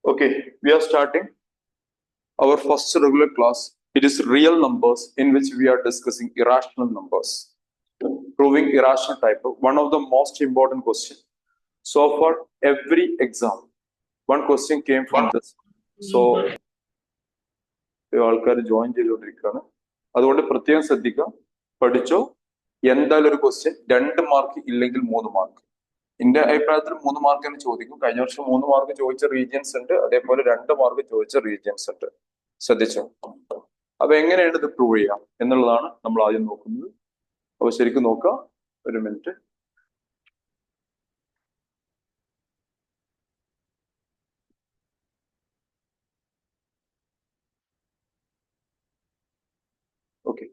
Okay, we are starting our first regular class. It is real numbers in which we are discussing irrational numbers, proving irrational type. One of the most important questions. So far, every exam, one question came from this. So, ആൾക്കാർ join ചെയ്തുകൊണ്ടിരിക്കുകയാണ്. അതുകൊണ്ട് പ്രത്യേകം ശ്രദ്ധിക്കുക, പഠിച്ചോ. എന്തായാലും ഒരു question 2 mark ഇല്ലെങ്കിൽ 3 mark. എന്റെ അഭിപ്രായത്തിൽ 3 മാർക്കിന് ചോദിക്കും. കഴിഞ്ഞ വർഷം 3 മാർക്ക് ചോദിച്ച റീജിയൻസ് ഉണ്ട്, അതേപോലെ 2 മാർക്ക് ചോദിച്ച റീജിയൻസ് ഉണ്ട്. ശ്രദ്ധിച്ചോ. അപ്പൊ എങ്ങനെയാണ് ഇത് പ്രൂവ് ചെയ്യാം എന്നുള്ളതാണ് നമ്മൾ ആദ്യം നോക്കുന്നത്. അപ്പൊ ശരിക്കും നോക്കുക. ഒരു മിനിറ്റ്. ഓക്കെ,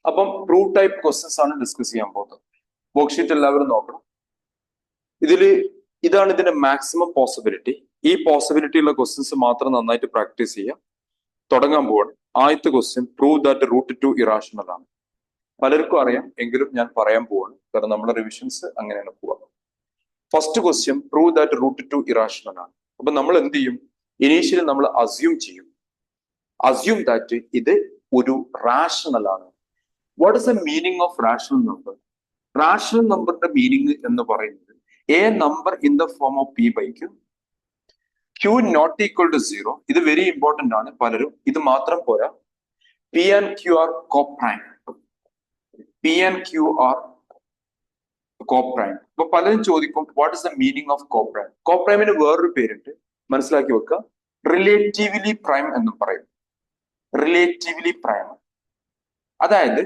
അപ്പം പ്രൂവ് ടൈപ്പ് ക്വസ്റ്റ്യൻസ് ആണ് ഡിസ്കസ് ചെയ്യാൻ പോകുന്നത്. വർക്ക്ഷീറ്റ് എല്ലാവരും നോക്കണം. ഇതാണ് ഇതിന്റെ മാക്സിമം പോസിബിലിറ്റി. ഈ പോസിബിലിറ്റി ഉള്ള ക്വസ്റ്റ്യൻസ് മാത്രം നന്നായിട്ട് പ്രാക്ടീസ് ചെയ്യാം. തുടങ്ങാൻ പോവാണ്. ആദ്യത്തെ ക്വസ്റ്റ്യൻ, പ്രൂവ് ദാറ്റ് √2 ഇറാഷണൽ ആണ്. പലർക്കും അറിയാം, എങ്കിലും ഞാൻ പറയാൻ പോവാണ്, കാരണം നമ്മുടെ റിവിഷൻസ് അങ്ങനെയാണ് പോവാ. First question, prove that √2 irrational ആണ്. അപ്പൊ നമ്മൾ എന്ത് ചെയ്യും? ഇനീഷ്യലി നമ്മൾ അസ്യൂം ചെയ്യും. അസ്യൂം ദാറ്റ് ഇത് ഒരു റാഷണൽ ആണ്. What is the meaning of rational number? Rational നമ്പറിന്റെ മീനിങ് എന്ന് പറയുന്നത് a number in the form of P by Q, Q not equal to 0. ഇത് വെരി ഇമ്പോർട്ടന്റ് ആണ്. പലരും ഇത് മാത്രം പോരാ, P and Q are coprime. P and Q are coprime. അപ്പൊ പലരും ചോദിക്കും, what is the meaning of coprime? കോപ്രൈമിന് വേറൊരു പേരുണ്ട്, മനസ്സിലാക്കി വെക്കുക. റിലേറ്റീവ്ലി പ്രൈം എന്നും പറയും. റിലേറ്റീവ്ലി പ്രൈം, അതായത്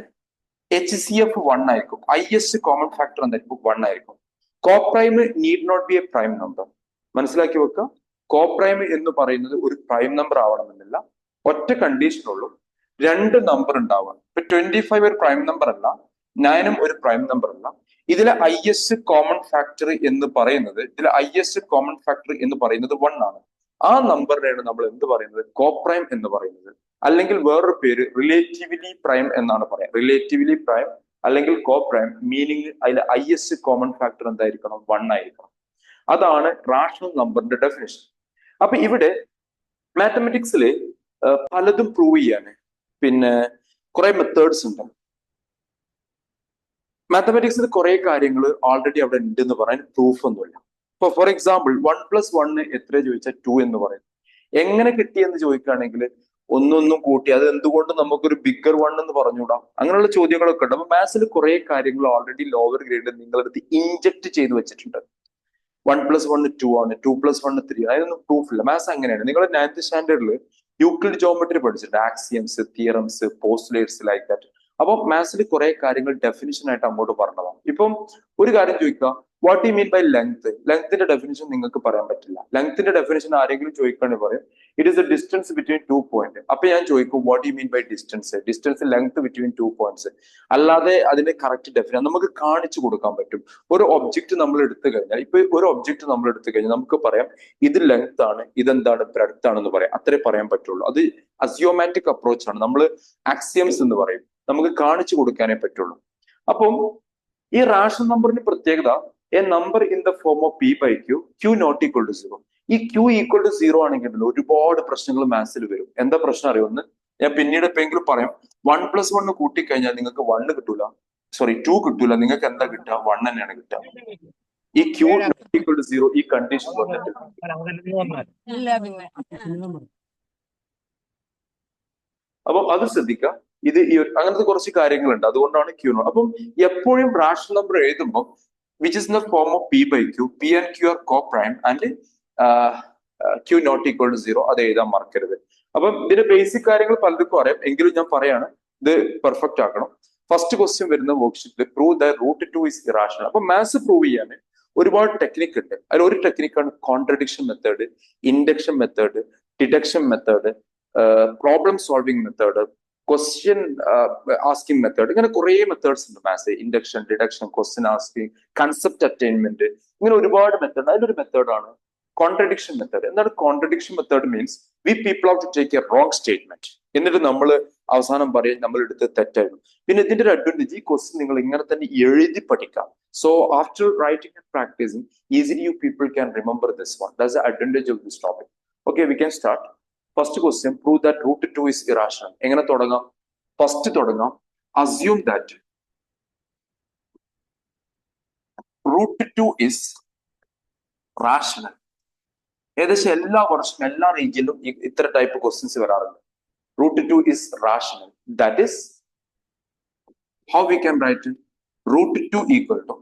HCF 1 ആയിരിക്കും. ഹൈയസ്റ്റ് കോമൺ ഫാക്ടർ എന്തായിരിക്കും? 1 ആയിരിക്കും. Coprime need not be a prime number. മനസ്സിലാക്കി വെക്കുക. കോപ്രൈം എന്ന് പറയുന്നത് ഒരു പ്രൈം നമ്പർ ആവണമെന്നില്ല. ഒറ്റ കണ്ടീഷനുള്ളൂ, 2 നമ്പർ ഉണ്ടാവുക. ഇപ്പൊ 25 ഒരു പ്രൈം നമ്പർ അല്ല, 9 ഒരു പ്രൈം നമ്പർ അല്ല. ഇതിലെ ഹൈയസ്റ്റ് കോമൺ ഫാക്ടർ എന്ന് പറയുന്നത് 1 ആണ്. ആ നമ്പറിനെയാണ് നമ്മൾ എന്ത് പറയുന്നത്? കോപ്രൈം എന്ന് പറയുന്നത്. അല്ലെങ്കിൽ വേറൊരു പേര് റിലേറ്റീവ്ലി പ്രൈം എന്നാണ് പറയാം. റിലേറ്റീവ്ലി പ്രൈം അല്ലെങ്കിൽ കോപ്രൈം, മീനിങ് അതിലെ ഹൈയസ്റ്റ് കോമൺ ഫാക്ടർ എന്തായിരിക്കണം? 1 ആയിരിക്കണം. അതാണ് റാഷണൽ നമ്പറിന്റെ ഡെഫിനിഷൻ. അപ്പൊ ഇവിടെ മാത്തമെറ്റിക്സിൽ പലതും പ്രൂവ് ചെയ്യാന് പിന്നെ കുറെ മെത്തേഡ്സ് ഉണ്ട്. മാത്തമെറ്റിക്സിൽ കുറെ കാര്യങ്ങൾ ഓൾറെഡി അവിടെ ഉണ്ട് എന്ന് പറയാൻ പ്രൂഫ് ഒന്നുമില്ല. ഇപ്പൊ ഫോർ എക്സാമ്പിൾ 1+1 എത്ര ചോദിച്ചാൽ 2 എന്ന് പറയും. എങ്ങനെ കിട്ടിയെന്ന് ചോദിക്കുകയാണെങ്കിൽ ഒന്നൊന്നും കൂട്ടി അത് എന്തുകൊണ്ട് നമുക്കൊരു ബിഗർ 1 എന്ന് പറഞ്ഞുകൂടാ? അങ്ങനെയുള്ള ചോദ്യങ്ങളൊക്കെ ഉണ്ട്. അപ്പൊ മാത്സിൽ കുറെ കാര്യങ്ങൾ ഓൾറെഡി ലോവർ ഗ്രേഡിൽ നിങ്ങളടുത്ത് ഇൻജക്ട് ചെയ്ത് വെച്ചിട്ടുണ്ട്. 1+1 2 ആണ്, 2+1 3. അതിനൊന്നും പ്രൂഫ് ഇല്ല. മാത്സ് അങ്ങനെയാണ്. നിങ്ങൾ 9th സ്റ്റാൻഡേർഡിൽ യൂക്ലിഡ് ജോമെട്രി പഠിച്ചിട്ടുണ്ട്. Axioms, theorems, postulates, like that. അപ്പൊ മാത്സിൽ കുറെ കാര്യങ്ങൾ ഡെഫിനിഷൻ ആയിട്ട് അങ്ങോട്ട് പറഞ്ഞതാണ്. ഇപ്പം ഒരു കാര്യം ചോദിക്കുക, what you mean by length? ലെങ്ത്തിന്റെ ഡെഫിനിഷൻ നിങ്ങൾക്ക് പറയാൻ പറ്റില്ല. ലെങ്ത്തിന്റെ ഡെഫിനിഷൻ ആരെങ്കിലും ചോദിക്കുകയാണെങ്കിൽ പറയും it is a distance between 2 point. അപ്പൊ ഞാൻ ചോദിക്കും, what you mean by distance? Distance length between 2 points. അല്ലാതെ അതിന്റെ കറക്റ്റ് ഡെഫിനിഷൻ നമുക്ക് കാണിച്ചു കൊടുക്കാൻ പറ്റും. ഒരു ഒബ്ജക്റ്റ് നമ്മൾ എടുത്തു കഴിഞ്ഞാൽ, ഇപ്പൊ ഒരു ഒബ്ജക്റ്റ് നമ്മൾ എടുത്തു കഴിഞ്ഞാൽ നമുക്ക് പറയാം ഇത് ലെങ്ത് ആണ്, ഇതെന്താണ് ബ്രെഡ്ത്ത് ആണെന്ന് പറയാം. അത്രേ പറയാൻ പറ്റുള്ളൂ. അത് അസിയോമാറ്റിക് അപ്രോച്ച് ആണ്. നമ്മൾ ആക്സിയംസ് എന്ന് പറയും. നമുക്ക് കാണിച്ചു കൊടുക്കാനേ പറ്റുള്ളൂ. അപ്പം ഈ റാഷണൽ നമ്പറിന്റെ പ്രത്യേകത, a number in the form of P by Q, Q not equal to 0. ഈ ക്യൂ ഈക്വൽ ടു 0 ആണെങ്കിൽ ഒരുപാട് പ്രശ്നങ്ങൾ മാത്സിൽ വരും. എന്താ പ്രശ്നം അറിയുമെന്ന് ഞാൻ പിന്നീട് എപ്പോഴെങ്കിലും പറയാം. 1+1 കൂട്ടിക്കഴിഞ്ഞാൽ നിങ്ങൾക്ക് 1 കിട്ടൂല, 2 കിട്ടൂല. നിങ്ങൾക്ക് എന്താ കിട്ടുക? 1 തന്നെയാണ് കിട്ടുക. ഈ ക്യൂ നോട്ട് ഈക്വൽ ടു 0 ഈ കണ്ടീഷൻ വന്നിട്ട് അപ്പം അത് ശ്രദ്ധിക്കുക. ഇത് അങ്ങനത്തെ കുറച്ച് കാര്യങ്ങളുണ്ട്. അതുകൊണ്ടാണ് ക്യൂ നോട്ട്. അപ്പം എപ്പോഴും റാഷണൽ നമ്പർ എഴുതുമ്പോൾ which is in the form of p by q, p and q are co-prime and q not equal to 0. അത് എഴുതാൻ മറക്കരുത്. അപ്പം ഇതിന്റെ ബേസിക് കാര്യങ്ങൾ പലർക്കും അറിയാം, എങ്കിലും ഞാൻ പറയാണ്, ഇത് പെർഫെക്റ്റ് ആക്കണം. ഫസ്റ്റ് ക്വസ്റ്റ്യൻ വരുന്ന വർക്ക്ഷീറ്റിൽ പ്രൂവ് ദ √2 is irrational. അപ്പൊ മാത്സ് പ്രൂവ് ചെയ്യാൻ ഒരുപാട് ടെക്നിക്ക് ഉണ്ട്. അതിൽ ഒരു ടെക്നിക്കാണ് contradiction method, induction method, deduction method, problem solving method, question asking method. ഇങ്ങനെ കുറെ മെത്തേഡ്സ് ഉണ്ട് maths. Induction, deduction, question asking, concept attainment, ഇങ്ങനെ ഒരുപാട് മെത്തേഡ്. അതിലൊരു മെത്തേഡാണ് കോൺട്രഡിക്ഷൻ മെത്തേഡ്. എന്താണ് contradiction method? Means we people have to take a wrong statement. എന്നിട്ട് നമ്മൾ അവസാനം പറയും നമ്മൾ എടുത്ത് തെറ്റായിരുന്നു. പിന്നെ ഇതിന്റെ ഒരു അഡ്വാൻറ്റേജ്, ഈ ക്വസ്റ്റ്യൻ നിങ്ങൾ ഇങ്ങനെ തന്നെ എഴുതി പഠിക്കാം. So after writing and practising easily you people can remember this one. That's the advantage of this topic. Okay, we can start. First question, prove that root 2 is irrational. എങ്ങനെ തുടങ്ങാം? First തുടങ്ങാം, assume that root 2 is rational. ഏകദേശം എല്ലാ വർഷവും എല്ലാ റീജിയനിലും ഇത്ര type questions വരാറുണ്ട്. root 2 is rational. That is how we can write it. root 2 equal to,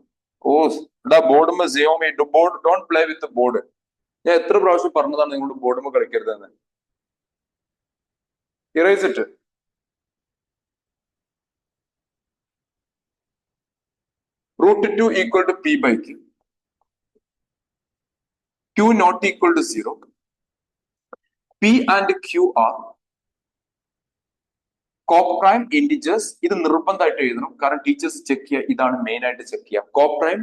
oh the board में zero में do board, don't play with the board. ഞാൻ എത്ര പ്രാവശ്യം പറഞ്ഞതാണ് നിങ്ങളുടെ board കളിക്കരുതെന്ന്. erase it. root 2 equal to p by q. q not equal to 0. p and q are coprime integers. ഇത് നിർബന്ധമായിട്ട് എഴുതണം, കാരണം ടീച്ചേഴ്സ് ചെക്ക് ചെയ്യുക, ഇതാണ് മെയിൻ ആയിട്ട് ചെക്ക് ചെയ്യുക. കോപ്രൈം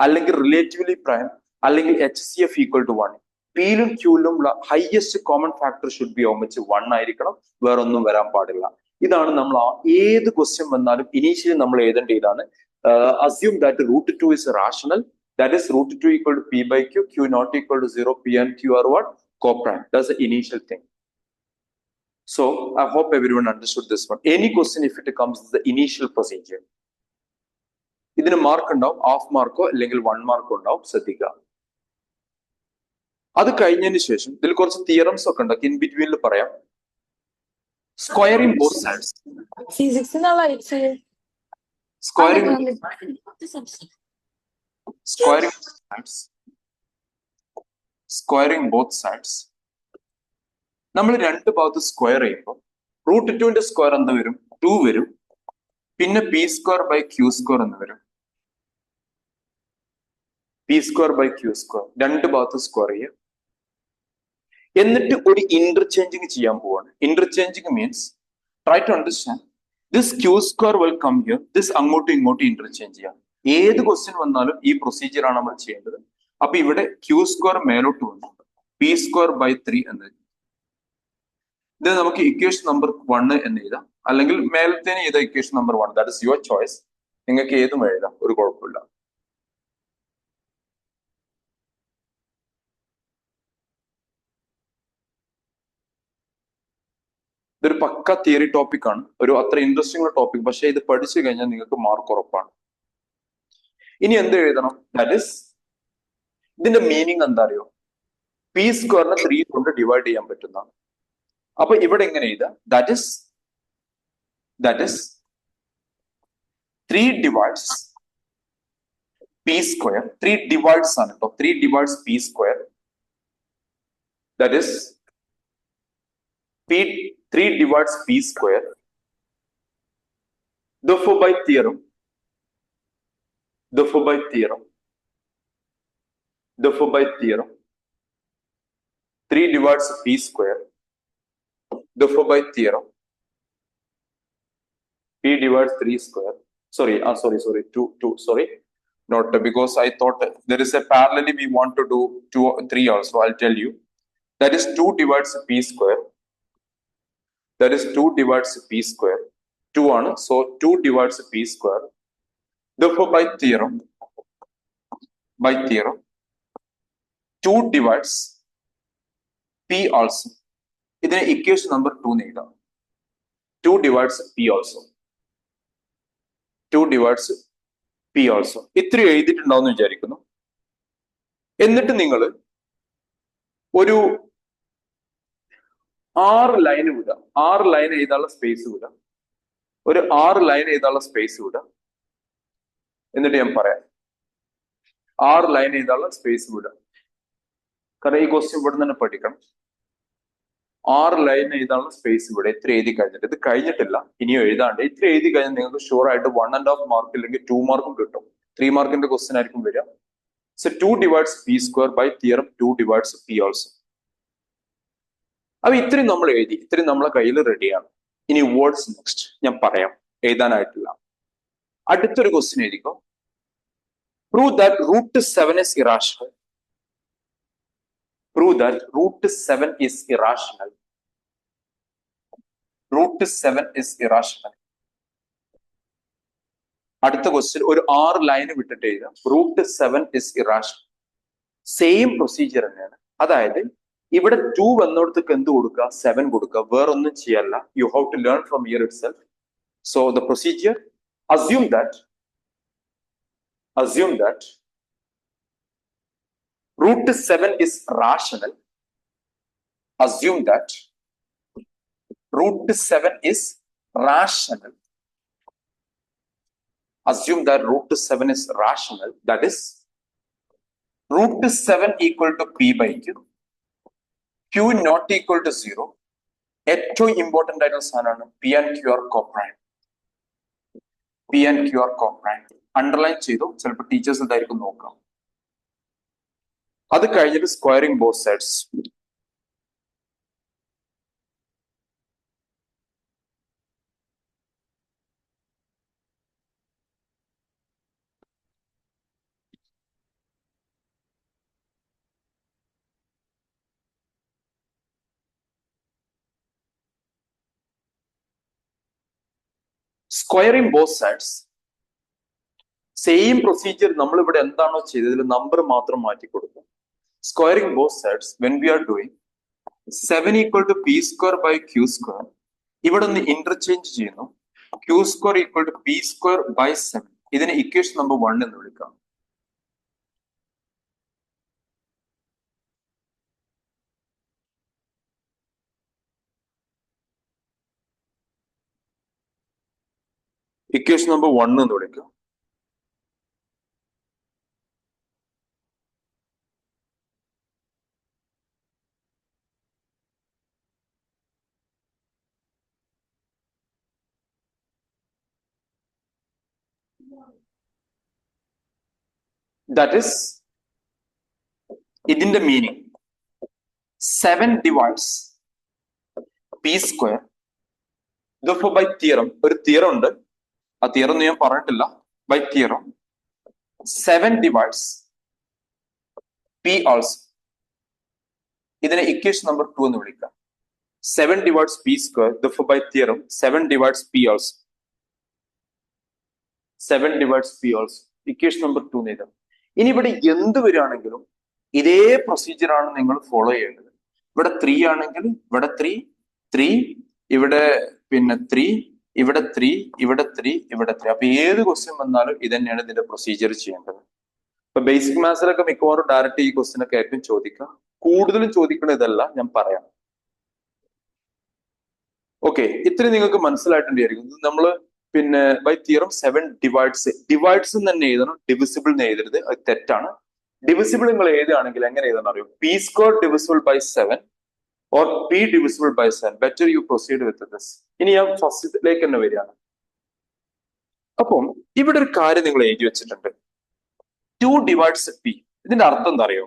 അല്ലെങ്കിൽ റിലേറ്റീവ്ലി പ്രൈം അല്ലെങ്കിൽ HCF ഈക്വൽ ടു 1. പിയിലും ക്യൂയിലും ഉള്ള highest common factor should be ഓമിച്ച് 1 ആയിരിക്കണം, വേറൊന്നും വരാൻ പാടില്ല. ഇതാണ് നമ്മൾ ഏത് ക്വസ്റ്റ്യൻ വന്നാലും ഇനീഷ്യലി നമ്മൾ എഴുതേണ്ട ഇതാണ്. Assume that root 2 is rational. That is root 2 equal to p by q, q not equal to 0, p and q are what? Coprime. That's the initial thing. So I hope everyone understood this one. Any question if it comes, the initial procedure. ഇതിന് mark ഉണ്ടാവും, half Marco അല്ലെങ്കിൽ 1 Marco ഉണ്ടാവും, ശ്രദ്ധിക്കുക. അത് കഴിഞ്ഞതിന് ശേഷം ഇതിൽ കുറച്ച് തിയറംസ് ഒക്കെ ഉണ്ടാക്കി ഇൻ ബിറ്റ്വീനിൽ പറയാം. Squaring both sides. Squaring both sides. നമ്മൾ രണ്ട് ഭാഗത്ത് സ്ക്വയർ ചെയ്യുമ്പോൾ റൂട്ട് 2ന്റെ സ്ക്വയർ എന്ത് വരും? 2 വരും. പിന്നെ p square by q square എന്ന് വരും. P square by q square രണ്ട് ഭാഗത്ത് സ്ക്വയർ ചെയ്യുക. എന്നിട്ട് ഒരു ഇന്റർചേഞ്ചിങ് ചെയ്യാൻ പോവാണ്. Interchanging means try to understand this q square will come here, this അങ്ങോട്ടും ഇങ്ങോട്ടും ഇന്റർചേഞ്ച് ചെയ്യാം. ഏത് ക്വസ്റ്റ്യൻ വന്നാലും ഈ പ്രൊസീജിയർ ആണ് നമ്മൾ ചെയ്യേണ്ടത്. അപ്പൊ ഇവിടെ ക്യൂ സ്ക്വയർ മേലോട്ട് വന്നു, പി സ്ക്വയർ ബൈ 3 എന്ന്. ഇത് നമുക്ക് ഇക്വേഷൻ നമ്പർ 1 എന്ന് എഴുതാം, അല്ലെങ്കിൽ മേലത്തേന് ചെയ്ത equation number 1. That is your choice. നിങ്ങൾക്ക് ഏതും എഴുതാം, ഒരു കുഴപ്പമില്ല. ഇതൊരു പക്ക തിയറി ടോപ്പിക് ആണ്, ഒരു അത്ര ഇൻട്രസ്റ്റിംഗ് ടോപ്പിക്. പക്ഷെ ഇത് പഠിച്ചു കഴിഞ്ഞാൽ നിങ്ങൾക്ക് മാർക്ക് ഉറപ്പാണ്. ഇനി എന്ത് എഴുതണം? ദാറ്റ് ഇസ്, ഇതിന്റെ മീനിങ് എന്താ അറിയോ? പി സ്ക്വയറിനെ 3 കൊണ്ട് ഡിവൈഡ് ചെയ്യാൻ പറ്റുന്നതാണ്. അപ്പൊ ഇവിടെ എങ്ങനെ എഴുതാം? That is 3 divides p square. 3 divides ആണ് കേട്ടോ, 3 divides p square. That is 3 divides p square. Therefore by theorem 3 divides p square. Therefore by theorem p divides 3 square. Sorry, 2. Sorry, not because I thought there is a parallel we want to do 2 3 also. I'll tell you. That is 2 divides p square. That is 2 divides p square. 2 ആണ്. So 2 divides p square. Therefore by theorem 2 divides p also. ഇതിനെ equation number 2 എഴുതാം. 2 divides p also. 2 divides p also. ഇത്ര എഴുതിയിട്ടുണ്ടാവും എന്ന് വിചാരിക്കുന്നു. എന്നിട്ട് നിങ്ങൾ ഒരു 6 line വിടാം. 6 ലൈൻ എഴുതാനുള്ള സ്പേസ് വിടാം. ഒരു 6 ലൈൻ എഴുതാനുള്ള സ്പേസ് വിടാം. എന്നിട്ട് ഞാൻ പറയാം, 6 ലൈൻ എഴുതാനുള്ള സ്പേസ് വിടാം. കാരണം ഈ ക്വസ്റ്റ്യൻ ഇവിടെ തന്നെ പഠിക്കണം. 6 ലൈൻ എഴുതാനുള്ള സ്പേസ് ഇവിടെ. ഇത്ര എഴുതി കഴിഞ്ഞിട്ട്, ഇത് കഴിഞ്ഞിട്ടില്ല, ഇനിയും എഴുതാണ്ട്. ഇത്ര എഴുതി കഴിഞ്ഞാൽ നിങ്ങൾക്ക് ഷുവർ ആയിട്ട് 1.5 മാർക്ക് ഇല്ലെങ്കിൽ 2 മാർക്കും കിട്ടും. 3 മാർക്കിന്റെ ക്വസ്റ്റ്യൻ ആയിരിക്കും വരിക. So 2 divides p square by theorem 2 divides p also. അപ്പൊ ഇത്രയും നമ്മൾ എഴുതി, ഇത്രയും നമ്മളെ കയ്യിൽ റെഡിയാണ്. ഇനി വേർഡ്സ് നെക്സ്റ്റ് ഞാൻ പറയാം, എഴുതാനായിട്ടില്ല. അടുത്തൊരു ക്വസ്റ്റ്യൻ എഴുതിക്കോ. Prove that root 7 is irrational. Prove that root 7 is irrational. Root 7 is irrational. അടുത്ത ക്വസ്റ്റ്യൻ ഒരു 6 ലൈന് വിട്ടിട്ട് എഴുതാം. Root 7 is irrational. Same procedure തന്നെയാണ്. അതായത് ഇവിടെ 2 വന്നിടത്തേക്ക് എന്ത് കൊടുക്കുക? 7 കൊടുക്കുക. വേറൊന്നും ചെയ്യാല്ല. You have to learn from here itself. So the procedure, assume that root 7 is rational. Assume that root 7 is rational. Assume that root 7 is rational. That is root 7 equal to p by q. Q not equal to 0. ഏറ്റവും important ആയിട്ടുള്ള സാധനമാണ് p and q are coprime. p and q are coprime. Underline ചെയ്തു. ചിലപ്പോൾ teachers എന്തായിരിക്കും നോക്കാം. അത് കഴിഞ്ഞിട്ട് squaring both sides. Squaring both sides same procedure. നമ്മൾ ഇവിടെ എന്താണോ ചെയ്തതിൽ നമ്പർ മാത്രം മാറ്റി കൊടുക്കും. Squaring both sides when we are doing 7 equal to p square by q square. ഇവിടെ ഒന്ന് ഇന്റർചേഞ്ച് ചെയ്യുന്നു. Q square equal to p square by 7. ഇതിനെ ഇക്വേഷൻ നമ്പർ 1 എന്ന് വിളിക്കാം. ഇക്വേഷൻ നമ്പർ 1 എന്ന് വിളിക്കാം. That is, ഇതിന്റെ മീനിങ് 7 divides p square. ഇതിപ്പോ ബൈ തിയറം, ഒരു തിയറം ഉണ്ട്. ആ തിയറം ഞാൻ പറഞ്ഞിട്ടില്ല. By theorem 7 divides p also. ഇതിനെ ഇക്വേഷൻ നമ്പർ 2 എന്ന് വിളിക്കാം. 7 divides p square. Therefore by theorem 7 divides p also. 7 divides p also. Equation number 2 എഴുതാം. ഇനി ഇവിടെ എന്ത് വരികയാണെങ്കിലും ഇതേ പ്രൊസീജിയർ ആണ് നിങ്ങൾ ഫോളോ ചെയ്യേണ്ടത്. ഇവിടെ 3 ആണെങ്കിൽ ഇവിടെ 3, ഇവിടെ പിന്നെ 3, ഇവിടെ 3, ഇവിടെ 3, ഇവിടെ 3. അപ്പൊ ഏത് ക്വസ്റ്റ്യൻ വന്നാലും ഇത് തന്നെയാണ് ഇതിന്റെ പ്രൊസീജിയർ ചെയ്യേണ്ടത്. ഇപ്പൊ ബേസിക് മാത്സിലൊക്കെ മിക്കവാറും ഡയറക്റ്റ് ഈ ക്വസ്റ്റ്യൻ ഒക്കെ ആയിരിക്കും ചോദിക്കുക. കൂടുതലും ചോദിക്കുന്ന ഇതല്ല, ഞാൻ പറയാം. ഓക്കെ, ഇത്രയും നിങ്ങൾക്ക് മനസ്സിലായിട്ടുണ്ടായിരിക്കും. നമ്മൾ പിന്നെ ബൈ തിയറം 7 ഡിവൈഡ്സ് തന്നെ എഴുതണം, ഡിവിസിബിൾ എന്ന് എഴുതരുത്. അത് തെറ്റാണ്. ഡിവിസിബിൾ നിങ്ങൾ എഴുതുകയാണെങ്കിൽ എങ്ങനെ എഴുതണം അറിയോ? P square divisible by 7 or p divisible by 7. Better you proceed with this. ഇനി ഞാൻ ഫസ്റ്റിലേക്ക് തന്നെ വരികയാണ്. അപ്പം ഇവിടെ ഒരു കാര്യം നിങ്ങൾ എഴുതി വെച്ചിട്ടുണ്ട്. 2 divides p. ഇതിന്റെ അർത്ഥം എന്താ അറിയോ?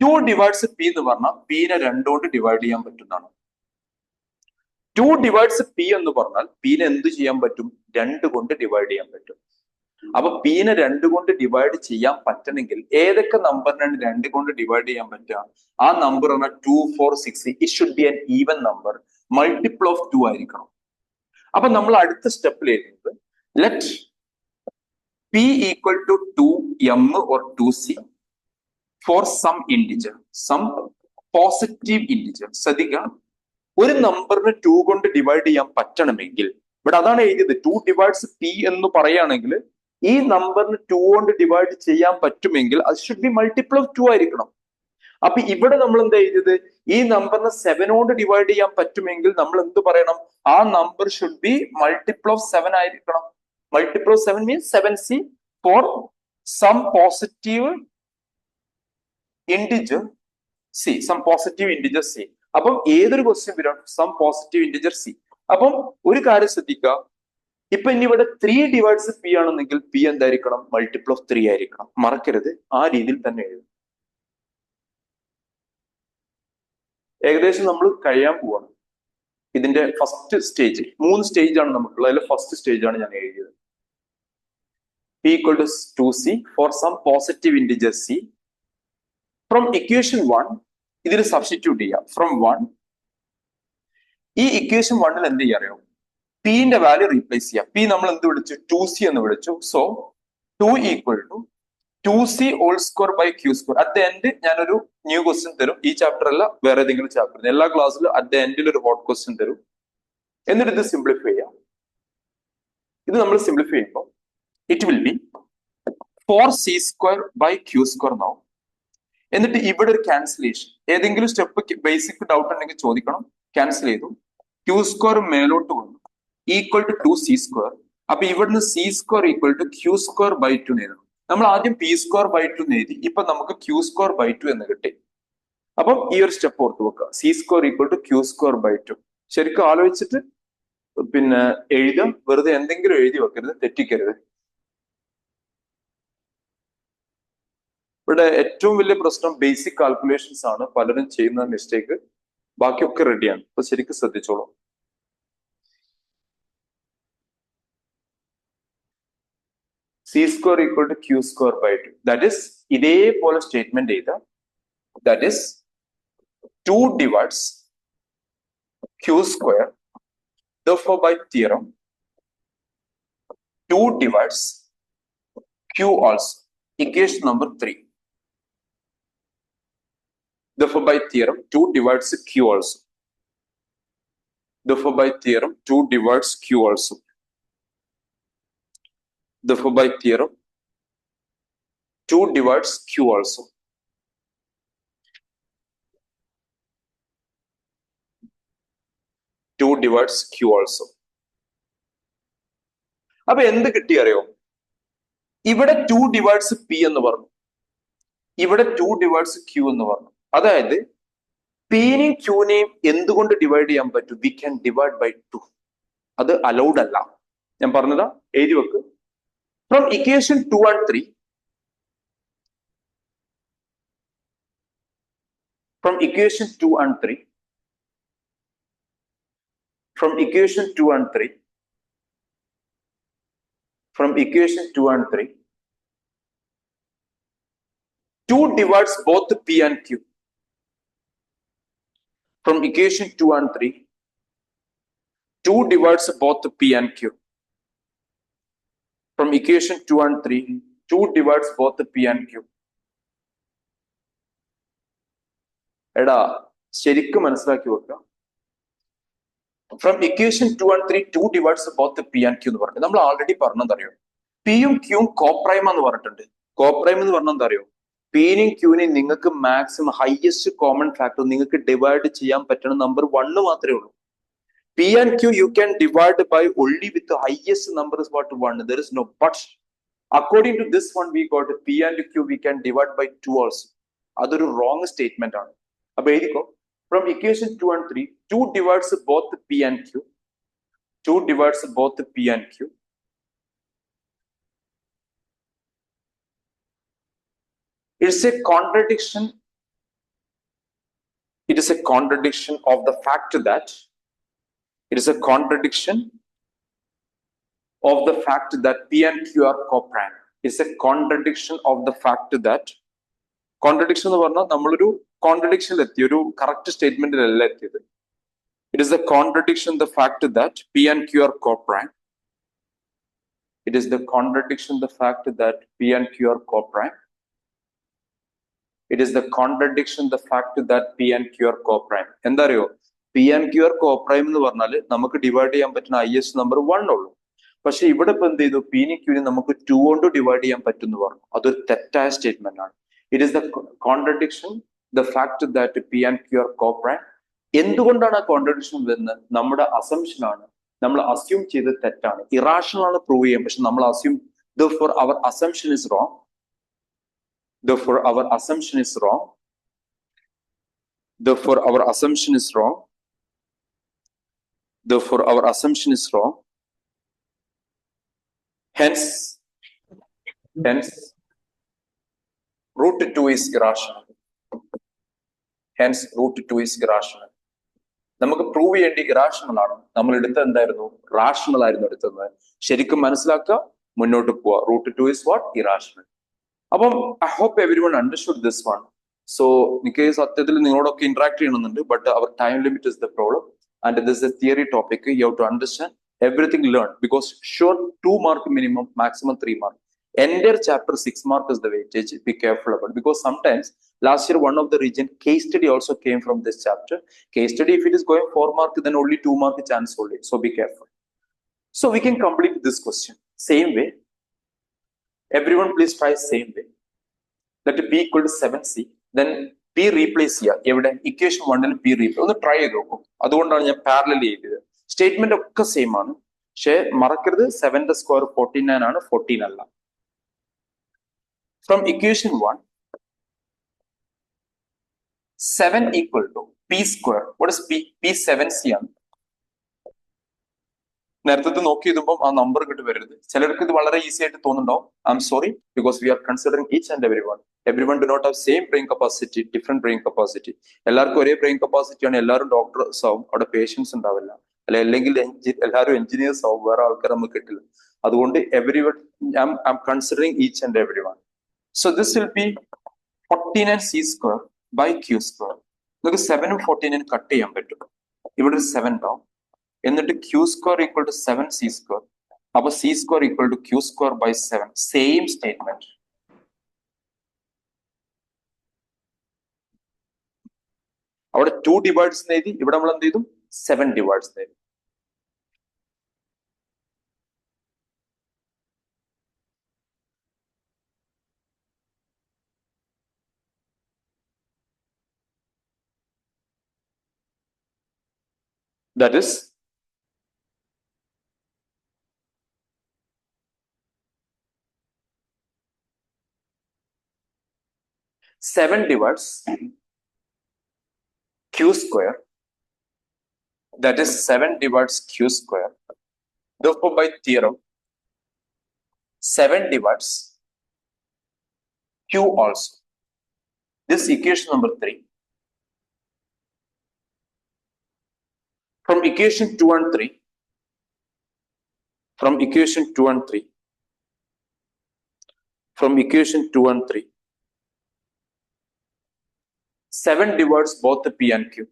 2 divides p എന്ന് പറഞ്ഞാൽ p-നെ 2 കൊണ്ട് ഡിവൈഡ് ചെയ്യാൻ പറ്റുന്നതാണ്. 2 divides p എന്ന് പറഞ്ഞാൽ p-നെ എന്ത് ചെയ്യാൻ പറ്റും? 2 കൊണ്ട് ഡിവൈഡ് ചെയ്യാൻ പറ്റും. അപ്പൊ p-നെ 2 കൊണ്ട് ഡിവൈഡ് ചെയ്യാൻ പറ്റണമെങ്കിൽ ഏതൊക്കെ നമ്പറിനാണ് 2 കൊണ്ട് ഡിവൈഡ് ചെയ്യാൻ പറ്റുക? ആ നമ്പർ പറഞ്ഞാൽ 2, 4, 6. It should B an even number. Multiple of 2 ആയിരിക്കണം. അപ്പൊ നമ്മൾ അടുത്ത സ്റ്റെപ്പിൽ എഴുതുന്നത് let p equal to 2m or 2c for some integer, some positive integer. ശ്രദ്ധിക്കുക, ഒരു നമ്പറിന് 2 കൊണ്ട് ഡിവൈഡ് ചെയ്യാൻ പറ്റണമെങ്കിൽ ഇവിടെ അതാണ് എഴുതിയത്. 2 divides p എന്ന് പറയുകയാണെങ്കിൽ ഈ നമ്പറിന് 2 കൊണ്ട് ഡിവൈഡ് ചെയ്യാൻ പറ്റുമെങ്കിൽ അത് ഷുഡ് ബി മൾട്ടിപ്പിൾ ഓഫ് 2 ആയിരിക്കണം. അപ്പൊ ഇവിടെ നമ്മൾ എന്താ എഴുതിയത്? ഈ നമ്പറിന് 7 കൊണ്ട് ഡിവൈഡ് ചെയ്യാൻ പറ്റുമെങ്കിൽ നമ്മൾ എന്ത് പറയണം? ആ number should be multiple of 7 ആയിരിക്കണം. Multiple of 7 means 7c for some positive integer c. Some positive integer c. അപ്പം ഏതൊരു ക്വസ്റ്റ്യൻ വരും സം പോസിറ്റീവ് ഇന്റിജർ c. അപ്പം ഒരു കാര്യം ശ്രദ്ധിക്കുക. ഇപ്പൊ ഇനി ഇവിടെ 3 divides p ആണെന്നെങ്കിൽ p എന്തായിരിക്കണം? മൾട്ടിപ്പിൾ ഓഫ് 3 ആയിരിക്കണം. മറക്കരുത്, ആ രീതിയിൽ തന്നെ എഴുതും. ഏകദേശം നമ്മൾ കഴിയാൻ പോവാണ്. ഇതിന്റെ ഫസ്റ്റ് സ്റ്റേജ് 3 സ്റ്റേജ് ആണ് നമുക്കുള്ളത്. അതിൽ ഫസ്റ്റ് സ്റ്റേജ് ആണ് ഞാൻ എഴുതിയത്. p equal to 2c for some positive integer c. From equation 1 ഇതിൽ സബ്സ്റ്റിറ്റ്യൂട്ട് ചെയ്യാം. From 1 ഈ ഇക്വേഷൻ 1-ൽ എന്ത് ചെയ്യാറിയോ, പിന്റെ വാല്യൂ റീപ്ലേസ് ചെയ്യാം. പി നമ്മൾ എന്ത് വിളിച്ചു, 2c എന്ന് വിളിച്ചു. So 2 equal to 2c whole square by q square. At the end ഞാനൊരു ന്യൂ ക്വസ്റ്റ്യൻ തരും. ഈ ചാപ്റ്റർ അല്ല, വേറെ ഏതെങ്കിലും ചാപ്റ്റർ. എല്ലാ ക്ലാസ്സിലും അറ്റ് ദ എൻഡിൽ ഒരു ഹോട്ട് ക്വസ്റ്റ്യൻ തരും. എന്നിട്ട് ഇത് സിംപ്ലിഫൈ ചെയ്യാം. ഇത് നമ്മൾ സിംപ്ലിഫൈ ചെയ്യുമ്പോൾ it will be 4c square by q square എന്നാവും. എന്നിട്ട് ഇവിടെ ഒരു ക്യാൻസലേഷൻ, ഏതെങ്കിലും സ്റ്റെപ്പ് ബേസിക് ഡൗട്ട് ഉണ്ടെങ്കിൽ ചോദിക്കണം. ക്യാൻസൽ ചെയ്തു, ക്യൂ സ്ക്വയർ മേലോട്ട് വന്നു, ഈക്വൽ ടു 2c സ്ക്വയർ. അപ്പൊ ഇവിടുന്ന് c square equal to q square by 2 എഴുതണം. നമ്മൾ ആദ്യം p സ്ക്വയർ ബൈ 2 എഴുതി, ഇപ്പൊ നമുക്ക് ക്യൂ സ്ക്വയർ ബൈ 2 എന്ന് കിട്ടി. അപ്പം ഈ ഒരു സ്റ്റെപ്പ് ഓർത്ത് വെക്കുക, c square equal to q square by 2. ശരിക്കും ആലോചിച്ചിട്ട് പിന്നെ എഴുതാം, വെറുതെ എന്തെങ്കിലും എഴുതി വെക്കരുത്, തെറ്റിക്കരുത്. ഇവിടെ ഏറ്റവും വലിയ പ്രശ്നം ബേസിക് കാൽക്കുലേഷൻസ് ആണ്, പലരും ചെയ്യുന്ന മിസ്റ്റേക്ക്. ബാക്കിയൊക്കെ റെഡിയാണ്, അപ്പൊ ശരിക്കും ശ്രദ്ധിച്ചോളൂ. c square equal to q square by 2. That is ഇതേപോലെ സ്റ്റേറ്റ്മെന്റ് ചെയ്ത, that is 2 divides q square. Therefore by theorem 2 divides q also. Equation number 3. Therefore by theorem 2 divides q also. Therefore by theorem 2 divides q also. Therefore by theorem 2 divides q also. Two divides q also. അപ്പൊ എന്ത് കിട്ടി അറിയോ, ഇവിടെ 2 divides p എന്ന് പറഞ്ഞു, ഇവിടെ 2 divides q എന്ന് പറഞ്ഞു. അതായത് പിനെയും ക്യൂനെയും എന്തുകൊണ്ട് ഡിവൈഡ് ചെയ്യാൻ പറ്റും? We can divide by 2. അത് അലൗഡ് അല്ല, ഞാൻ പറഞ്ഞതാ, എഴുതി വെക്ക്. From equation 2 and 3, from equation 2 and 3, from equation 2 and 3, from equation 2 and 3, 2 divides both p and q. From equation 2 and 3, 2 divides both p and q. From equation 2 and 3, 2 divides both p and q. എടാ ശരിക്കും മനസ്സിലാക്കി വെക്കുക. From equation 2 and 3, 2 divides both p and q എന്ന് പറഞ്ഞു. നമ്മൾ already പറഞ്ഞതറിയോ, പിയും ക്യൂവും coprime എന്ന് പറഞ്ഞിട്ടുണ്ട്. കോപ്രൈം എന്ന് പറഞ്ഞാൽ എന്താ അറിയോ, പിനെയും ക്യൂനെയും നിങ്ങൾക്ക് മാക്സിമം ഹയസ്റ്റ് കോമൺ ഫാക്ടർ നിങ്ങൾക്ക് ഡിവൈഡ് ചെയ്യാൻ പറ്റുന്ന നമ്പർ 1 മാത്രമേ ഉള്ളൂ. P and q you can divide by only with the highest number is what 1. There is no but. According to this one we got p and q we can divide by 2 also. അതൊരു wrong statement ആണ്. അപ്പൊ എഴുതിക്കോ, from equation 2 and 3, 2 divides both p and q. 2 divides both p and q. It's a contradiction. It is a contradiction of the fact that it is a contradiction of the fact that p and q are coprime. It's a contradiction of the fact that, contradiction എന്ന് പറഞ്ഞാൽ നമ്മളൊരു കോൺട്രഡിക്ഷനിൽ എത്തി, ഒരു correct സ്റ്റേറ്റ്മെന്റിലല്ല എത്തിയത്. It is the contradiction, the fact that p and q are coprime. It is the contradiction, the fact that p and q are coprime. It is the contradiction, the fact that p and q are coprime. എന്താ അറിയോ, p and q are coprime എന്ന് പറഞ്ഞാൽ നമുക്ക് divide ചെയ്യാൻ പറ്റുന്ന highest number 1 ഉള്ളൂ. പക്ഷെ ഇവിടെ ഇപ്പൊ എന്ത് ചെയ്തു, p നെ q നെ നമുക്ക് 2 കൊണ്ട് ഡിവൈഡ് ചെയ്യാൻ പറ്റും എന്ന് പറഞ്ഞു. അതൊരു തെറ്റായ സ്റ്റേറ്റ്മെന്റ് ആണ്. It is the contradiction, the fact that p and q are coprime. എന്തുകൊണ്ടാണ് ആ കോൺട്രഡിക്ഷൻ വരുന്നത്? നമ്മുടെ അസംഷൻ ആണ്, നമ്മൾ അസ്യൂം ചെയ്ത് തെറ്റാണ്, ഇറാഷണൽ ആണ് പ്രൂവ് ചെയ്യാൻ, പക്ഷെ നമ്മൾ assume. Therefore our assumption is wrong. Therefore our assumption is wrong. Therefore our assumption is wrong. Therefore our assumption is wrong. Hence root 2 is irrational. Hence root 2 is irrational. നമുക്ക് prove ചെയ്യേണ്ടി irrational ആണ്, നമ്മൾ എടുത്തത് എന്തായിരുന്നു, rational ആയിരുന്നു എടുത്തത്. ശരിക്കും മനസ്സിലാക്കുക, മുന്നോട്ട് പോവാ. Root 2 is what? Irrational. അപ്പം I hope everyone understood this one. So എനിക്ക് സത്യത്തിൽ നിങ്ങളോടൊക്കെ ഇന്ററാക്ട് ചെയ്യണമെന്നുണ്ട്, but our time limit is the problem. and this is a theory topic. You have to understand everything learned, because sure 2 mark minimum, maximum 3 mark. Entire chapter 6 mark is the weightage. Be careful about it, because sometimes last year one of the region case study also came from this chapter. Case study, if it is going 4 mark, then only 2 mark chance only. So be careful. So we can complete this question same way. Everyone please try same way. Let P equal to 7c. Then P replace here. Evident equation 1 and P replace. On the try it. അതുകൊണ്ടാണ് ഞാൻ parallel ചെയ്തത്. Statement ഒക്കെ same ആണ്, പക്ഷേ മറക്കരുത് 7 square 49 ആണ്, 14 അല്ല. From equation 1, 7 equal to P square. What is P? P 7c ആണ്. നേരത്തെ നോക്കി എഴുതുമ്പോൾ ആ നമ്പർ കിട്ടി വരരുത്. ചിലർക്ക് ഇത് വളരെ ഈസി ആയിട്ട് തോന്നുന്നുണ്ടാവും. I am sorry, because we are considering each and every one. Every one do not have same brain capacity, different brain capacity. എല്ലാവർക്കും ഒരേ ബ്രെയിൻ കപ്പാസിറ്റി ആണ്. എല്ലാവരും ഡോക്ടേഴ്സ് ആവും, അവിടെ പേഷ്യൻസ് ഉണ്ടാവില്ല. അല്ലെങ്കിൽ എല്ലാവരും എഞ്ചിനീയേഴ്സ് ആവും, വേറെ ആൾക്കാർ നമുക്ക് കിട്ടില്ല. അതുകൊണ്ട് every one, I am considering each and every one. So this will be 49c square by q square. നിങ്ങൾക്ക് 7ഉം 14ഉം കട്ട് ചെയ്യാൻ പറ്റും. ഇവിടെ ഒരു 7 ഉണ്ടാവും. എന്നിട്ട് q square equal to 7c square. അപ്പൊ c square equal to q square by 7. Same statement. അവിടെ 2 ഡിവൈഡ്സ് എഴുതി, ഇവിടെ നമ്മൾ എന്ത് ചെയ്തു? 7 ഡിവൈഡ്സ് എഴുതി. That is 7 divides q square. That is 7 divides q square. Therefore, by theorem, 7 divides q also. This equation number 3. From equation 2 and 3, from equation 2 and 3, from equation 2 and 3, 7 divides both the p and q.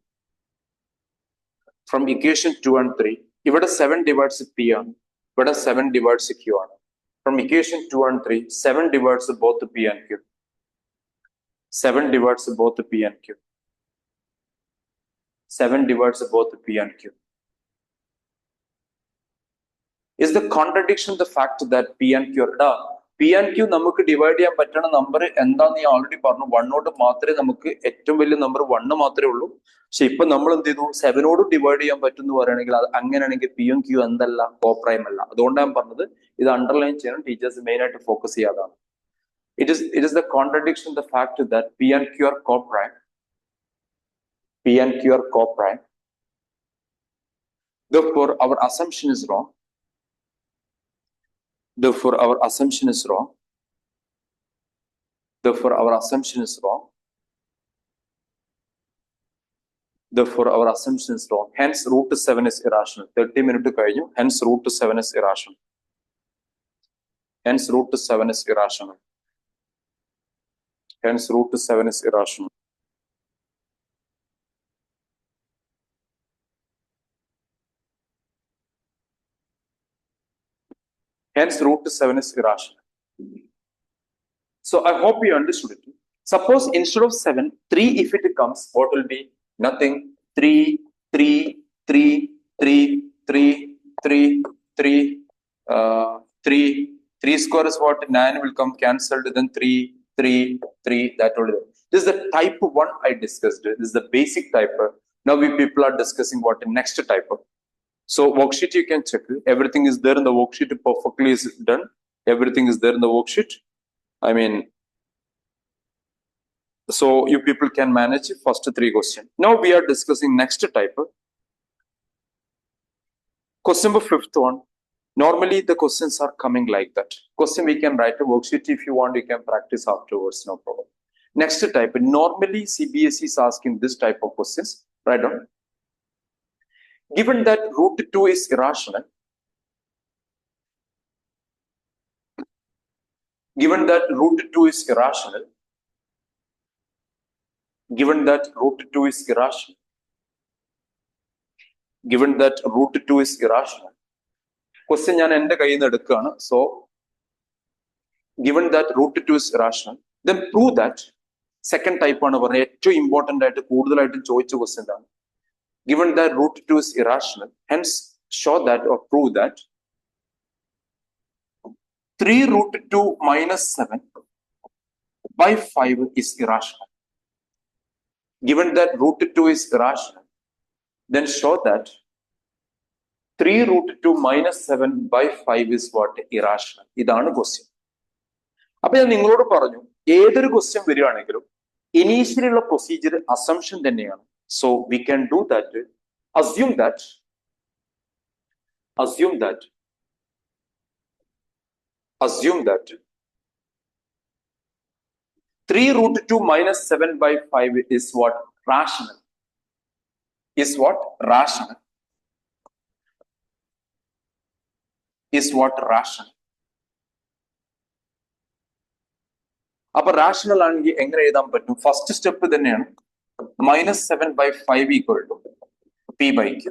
From equation 2 and 3, ഇവിടെ 7 divides p ആണ്, ഇവിടെ 7 divides q ആണ്. From equation 2 and 3, 7 divides both the p and q. 7 divides both the p and q. 7 divides both p and q. Is the contradiction the fact that p and q are p and q നമുക്ക് divide ചെയ്യാൻ പറ്റുന്ന number എന്താന്ന് ഞാൻ already പറഞ്ഞു. 1 മാത്രമേ നമുക്ക് ഏറ്റവും വലിയ നമ്പർ 1 മാത്രമേ ഉള്ളൂ. പക്ഷെ ഇപ്പൊ നമ്മൾ എന്ത് ചെയ്തു? 7 ഡിവൈഡ് ചെയ്യാൻ പറ്റും എന്ന് പറയുകയാണെങ്കിൽ, അത് അങ്ങനെയാണെങ്കിൽ പി യും ക്യൂ എന്തല്ല? കോപ്രൈം അല്ല. അതുകൊണ്ടാണ് ഞാൻ പറഞ്ഞത് ഇത് അണ്ടർലൈൻ ചെയ്യണം. ടീച്ചേഴ്സ് മെയിൻ ആയിട്ട് focus ചെയ്യാതാണ്. It is the contradiction, the fact that p and q are coprime. P and q are coprime. Therefore, our assumption is wrong. Therefore, our assumption is wrong. Therefore, our assumption is wrong. Therefore, our assumption is wrong. Hence, root 7 is irrational. 30 minutes കഴിഞ്ഞു. Hence, root 7 is irrational. Hence, root 7 is irrational. Hence, root 7 is irrational. Hence, root 7 is irrational. So, I hope you understood it. Suppose instead of 7, 3 if it comes, what will be? Nothing. 3, 3, 3, 3, 3, 3, 3, 3. 3 square is what? 9 will come cancelled. Then 3, 3, 3. That will do. This is the type 1 I discussed. This is the basic type. Now we people are discussing what the next type. So worksheet you can check. Everything is there in the worksheet. Perfectly is done. Everything is there in the worksheet. I mean, so you people can manage first 3 questions. Now we are discussing next type. Question number 5th one. Normally the questions are coming like that. Question we can write a worksheet. If you want, you can practice afterwards. No problem. Next type. Normally CBSE is asking this type of questions. Write down. Given that root 2 is irrational, given that root 2 is irrational, given that root 2 is irrational, given that root 2 is irrational. Question ഞാൻ എൻ്റെ കയ്യിൽ നിന്ന് എടുക്കുകയാണ്. So given that root 2 is irrational, then prove that. Second type ആണ് പറഞ്ഞത്, ഏറ്റവും important ആയിട്ട് കൂടുതലായിട്ട് ചോദിച്ച ക്വസ്റ്റ്യൻ ആണ്. Given that root 2 is irrational, hence show that or prove that 3 root 2 minus 7 by 5 is irrational. Given that root 2 is irrational, then show that 3 root 2 minus 7 by 5 is what? Irrational. ഇതാണ് question. അപ്പൊ ഞാൻ നിങ്ങളോട് പറഞ്ഞു, ഏതൊരു question വരികയാണെങ്കിലും initially ഉള്ള procedure assumption തന്നെയാണ്. So we can do that. assume that 3 root 2 minus 7 by 5 is what? Rational. Is what? Rational. Is what? Rational. അപ്പൊ rational ആണെങ്കിൽ എങ്ങനെ എഴുതാൻ പറ്റും? ഫസ്റ്റ് സ്റ്റെപ്പ് തന്നെയാണ്. -7/5 ഈക്വൽ ടു P/Q.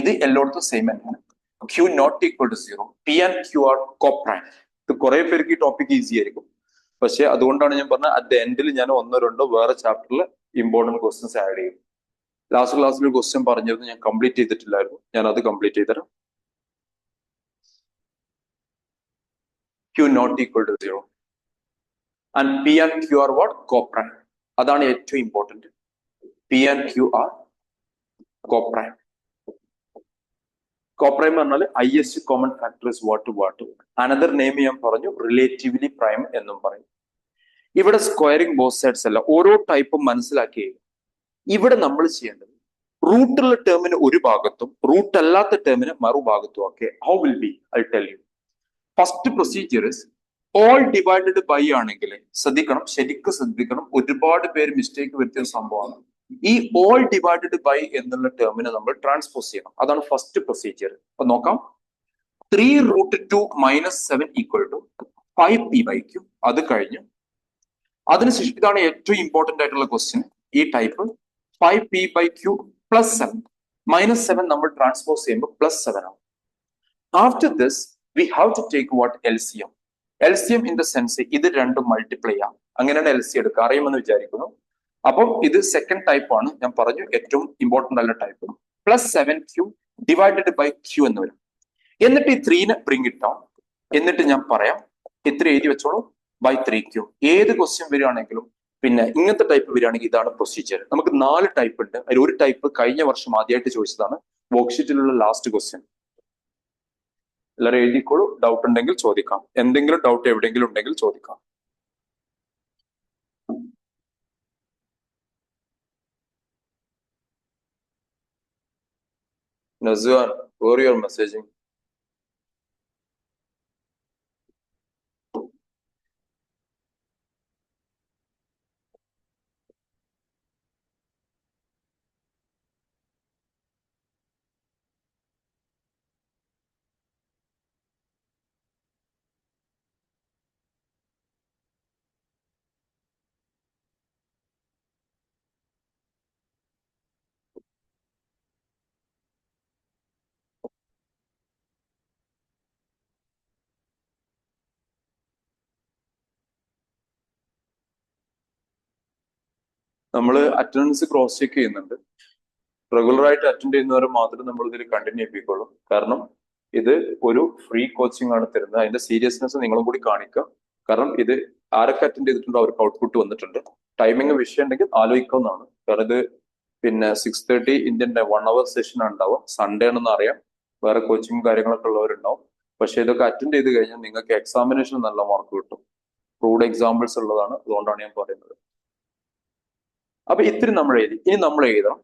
ഇത് എല്ലായിടത്തും സെയിം തന്നെയാണ്. Q not equal to 0. P and Q are coprime. ഇത് കുറെ പേർക്ക് ഈ ടോപ്പിക് ഈസി ആയിരിക്കും. പക്ഷെ അതുകൊണ്ടാണ് ഞാൻ പറഞ്ഞത് അറ്റ് ദ എൻഡിൽ ഞാൻ 1-2 വേറെ ചാപ്റ്ററിൽ ഇമ്പോർട്ടന്റ് ക്വസ്റ്റ്യൻസ് ആഡ് ചെയ്യും. ലാസ്റ്റ് ക്ലാസ്സിൽ ഒരു ക്വസ്റ്റ്യൻ പറഞ്ഞിരുന്നു, ഞാൻ കംപ്ലീറ്റ് ചെയ്തിട്ടില്ലായിരുന്നു. ഞാൻ അത് കംപ്ലീറ്റ് ചെയ്തുതരാം. Q not equal to 0. And P and Q are what? Coprime. അതാണ് ഏറ്റവും important. P and Q are coprime. Coprime പറഞ്ഞാൽ highest common factor is what? Another name ഞാൻ പറഞ്ഞു, റിലേറ്റീവ്ലി പ്രൈം എന്നും പറയും. ഇവിടെ സ്ക്വയറിംഗ് ബോത്ത് സൈഡ്സ് അല്ല, ഓരോ ടൈപ്പും മനസ്സിലാക്കി. ഇവിടെ നമ്മൾ ചെയ്യേണ്ടത് റൂട്ടുള്ള ടേമിന് ഒരു ഭാഗത്തും റൂട്ട് അല്ലാത്ത ടേമിന് മറുഭാഗത്തും ഒക്കെ. How will be? I tell you. First procedure is all divided by ആണെങ്കിൽ ശ്രദ്ധിക്കണം, ശരിക്കും ശ്രദ്ധിക്കണം, ഒരുപാട് പേര് മിസ്റ്റേക്ക് വരുത്തിയ സംഭവമാണ്. ഈ ഓൾ ഡിവൈഡഡ് ബൈ എന്നുള്ള ടേമിനെ നമ്മൾ ട്രാൻസ്പോസ് ചെയ്യണം. അതാണ് ഫസ്റ്റ് പ്രൊസീജിയർ. അപ്പൊ നോക്കാം. 3 root 2 minus 7 equal to 5 P/Q. അത് കഴിഞ്ഞു. അതിനുശേഷം ഇതാണ് ഏറ്റവും ഇമ്പോർട്ടന്റ് ആയിട്ടുള്ള ക്വസ്റ്റ്യൻ. ഈ ടൈപ്പ് 5 P/Q plus 7. -7 നമ്മൾ ട്രാൻസ്പോസ് ചെയ്യുമ്പോൾ +7 ആവും. After this we have to take what? LCM. LCM in the sense ഇത് രണ്ടും മൾട്ടിപ്ലൈ ചെയ്യാം. അങ്ങനെയാണ് LCM എടുക്കുക. അറിയുമെന്ന് വിചാരിക്കുന്നു. അപ്പം ഇത് സെക്കൻഡ് ടൈപ്പ് ആണ്. ഞാൻ പറഞ്ഞു ഏറ്റവും ഇമ്പോർട്ടന്റ് ആയിട്ടുള്ള type. +7Q divided by Q എന്ന് വരും. എന്നിട്ട് ഈ 3നെ ബ്രിങ് ഇറ്റ് ഡൗൺ. എന്നിട്ട് ഞാൻ പറയാം, ഇത്ര എഴുതി വെച്ചോളൂ, ബൈ 3Q. ഏത് ക്വസ്റ്റ്യൻ വരികയാണെങ്കിലും പിന്നെ ഇങ്ങനത്തെ ടൈപ്പ് വരികയാണെങ്കിൽ ഇതാണ് പ്രൊസീജിയർ. നമുക്ക് 4 ടൈപ്പ് ഉണ്ട്. അതിൽ ഒരു ടൈപ്പ് കഴിഞ്ഞ വർഷം ആദ്യമായിട്ട് ചോദിച്ചതാണ്, വർക്ക്ഷീറ്റിലുള്ള ലാസ്റ്റ് ക്വസ്റ്റ്യൻ. എല്ലാവരും എഴുതിക്കോളൂ. ഡൗട്ട് ഉണ്ടെങ്കിൽ ചോദിക്കാം. എന്തെങ്കിലും ഡൗട്ട് എവിടെയെങ്കിലും ഉണ്ടെങ്കിൽ ചോദിക്കാം. Nazwan, where you are messaging? നമ്മൾ അറ്റൻഡൻസ് ക്രോസ് ചെക്ക് ചെയ്യുന്നുണ്ട്. റെഗുലർ ആയിട്ട് അറ്റൻഡ് ചെയ്യുന്നവരെ മാത്രം നമ്മൾ ഇതിൽ കണ്ടിന്യൂ ചെയ്യിപ്പിക്കുള്ളൂ. കാരണം ഇത് ഒരു ഫ്രീ കോച്ചിങ് ആണ് തരുന്നത്. അതിന്റെ സീരിയസ്നെസ് നിങ്ങളും കൂടി കാണിക്കുക. കാരണം ഇത് ആരൊക്കെ അറ്റൻഡ് ചെയ്തിട്ടുണ്ടോ അവർക്ക് ഔട്ട്പുട്ട് വന്നിട്ടുണ്ട്. ടൈമിംഗ് വിഷയം ഉണ്ടെങ്കിൽ ആലോചിക്കാവുന്നതാണ്. കാരണം ഇത് പിന്നെ 6:30 ഇന്ത്യൻ 1 hour സെഷൻ ഉണ്ടാവും. സൺഡേ ആണെന്ന് അറിയാം, വേറെ കോച്ചിങ് കാര്യങ്ങളൊക്കെ ഉള്ളവരുണ്ടാവും. പക്ഷെ ഇതൊക്കെ അറ്റൻഡ് ചെയ്ത് കഴിഞ്ഞാൽ നിങ്ങൾക്ക് എക്സാമിനേഷൻ നല്ല മാർക്ക് കിട്ടും. പ്രൂവ്ഡ് എക്സാമ്പിൾസ് ഉള്ളതാണ്. അതുകൊണ്ടാണ് ഞാൻ പറയുന്നത്. അപ്പൊ ഇത്തിരി നമ്മൾ എഴുതി. ഇനി നമ്മൾ എഴുതാം.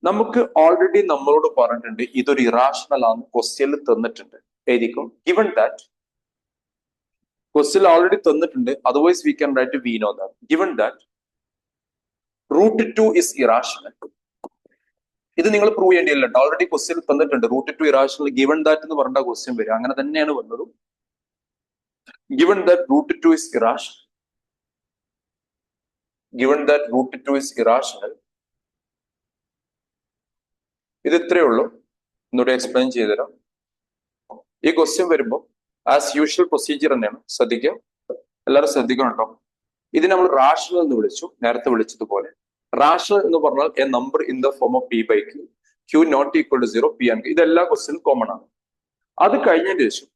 നമുക്ക് ഓൾറെഡി നമ്മളോട് പറഞ്ഞിട്ടുണ്ട് ഇതൊരു ഇറാഷണൽ ആണ്, ക്വസ്റ്റ്യനിൽ തന്നിട്ടുണ്ട്. എഴുതിക്കും. ഗിവൺ ദാറ്റ് ക്വസ്റ്റ്യൻ ഓൾറെഡി തന്നിട്ടുണ്ട്. Otherwise we can right we know that. Given that root 2 is irrational. ഇത് നിങ്ങൾ പ്രൂവ് ചെയ്യേണ്ടിയില്ല. ഓൾറെഡി ക്വസ്റ്റ്യൻ തന്നിട്ടുണ്ട്. root 2 irrational given that എന്ന് പറഞ്ഞ ക്വസ്റ്റ്യൻ വരും. അങ്ങനെ തന്നെയാണ് വന്നതും. given that root 2 is irrational. Given that root 2 is irrational. ഇത് ഇത്രയേ ഉള്ളൂ. ഒന്നുകൂടെ എക്സ്പ്ലെയിൻ ചെയ്തുതരാം. ഈ ക്വസ്റ്റ്യൻ വരുമ്പോൾ ആസ് യൂഷ്വൽ പ്രൊസീജിയർ തന്നെയാണ്, ശ്രദ്ധിക്കുക, എല്ലാവരും ശ്രദ്ധിക്കണുണ്ടോ. ഇത് നമ്മൾ റാഷണൽ എന്ന് വിളിച്ചു, നേരത്തെ വിളിച്ചതുപോലെ. റാഷണൽ എന്ന് പറഞ്ഞാൽ a number in the form of P by Q, Q not equal to 0, p and ഇതെല്ലാ ക്വസ്റ്റ്യനും കോമൺ ആണ്. അത് കഴിഞ്ഞതിന് ശേഷം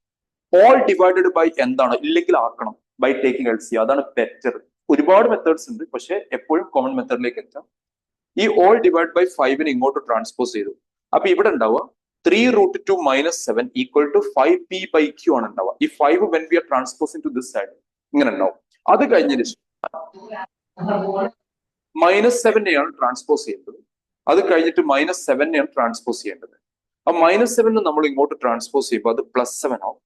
ഓൾ ഡിവൈഡഡ് ബൈ എന്താണ്, ഇല്ലെങ്കിൽ ആക്കണം, ബൈ ടേക്കിംഗ് എൽ സി, അതാണ് ബെറ്റർ. ഒരുപാട് മെത്തേഡ്സ് ഉണ്ട്, പക്ഷെ എപ്പോഴും കോമൺ മെത്തേഡിലേക്ക് എത്താം. ഈ ഓൾ ഡിവൈഡ് ബൈ 5 ഇങ്ങോട്ട് ട്രാൻസ്പോസ് ചെയ്തു. അപ്പൊ ഇവിടെ ഉണ്ടാവുക 3√2 - 7 equal to 5p by q ആണ് ഉണ്ടാവുക. ഈ 5 when we are transposing to this side ഇങ്ങനെ ഉണ്ടാവും. അത് കഴിഞ്ഞതിന് ശേഷം -7നെയാണ് ട്രാൻസ്പോസ് ചെയ്യേണ്ടത്. അത് കഴിഞ്ഞിട്ട് -7നെയാണ് ട്രാൻസ്പോസ് ചെയ്യേണ്ടത്. ആ -7 നമ്മൾ ഇങ്ങോട്ട് ട്രാൻസ്പോസ് ചെയ്യുമ്പോൾ അത് +7 ആവും.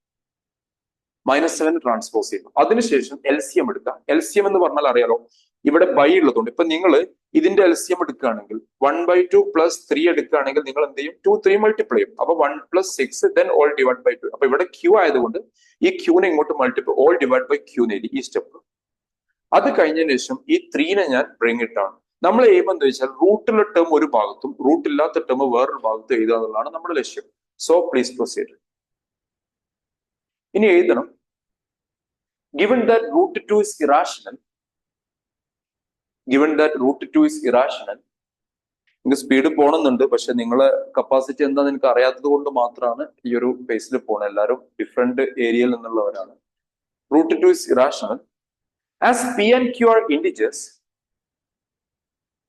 -7 ട്രാൻസ്പോസ് ചെയ്യുന്നു. അതിനുശേഷം LCM എടുക്കുക. LCM എന്ന് പറഞ്ഞാൽ അറിയാലോ, ഇവിടെ ബൈ ഉള്ളതുകൊണ്ട് ഇപ്പൊ നിങ്ങൾ ഇതിന്റെ LCM എടുക്കുകയാണെങ്കിൽ 1/2 + 3 എടുക്കുകയാണെങ്കിൽ നിങ്ങൾ എന്ത് ചെയ്യും, 2 3 മൾട്ടിപ്ലൈ ചെയ്യും. അപ്പൊ 1 + 6 ദെൻ ഓൾ ഡിവൈഡ് ബൈ 2. അപ്പൊ ഇവിടെ ക്യൂ ആയതുകൊണ്ട് ഈ ക്യൂനെ ഇങ്ങോട്ട് multiply, all divide by q നേടി ഈ സ്റ്റെപ്പ്. അത് കഴിഞ്ഞതിന് ശേഷം ഈ 3നെ ഞാൻ ബ്രിങ് ഇട്ടാണ്. നമ്മൾ എയിം എന്ന് വെച്ചാൽ റൂട്ടിലെ ടേം ഒരു ഭാഗത്തും റൂട്ടില്ലാത്ത ടേം വേറൊരു ഭാഗത്തും എഴുതുക എന്നുള്ളതാണ് നമ്മുടെ ലക്ഷ്യം. So please proceed. ഇനി എഴുതണം, given that √2 is irrational, given that √2 is irrational. നിങ്ങൾക്ക് സ്പീഡ് പോകണമെന്നുണ്ട്, പക്ഷെ നിങ്ങളെ കപ്പാസിറ്റി എന്താന്ന് എനിക്ക് അറിയാത്തത് കൊണ്ട് മാത്രമാണ് ഈ ഒരു പേസിൽ പോകണം. എല്ലാവരും ഡിഫറെന്റ് ഏരിയയിൽ നിന്നുള്ളവരാണ്. √2 is irrational. As p and q are integers,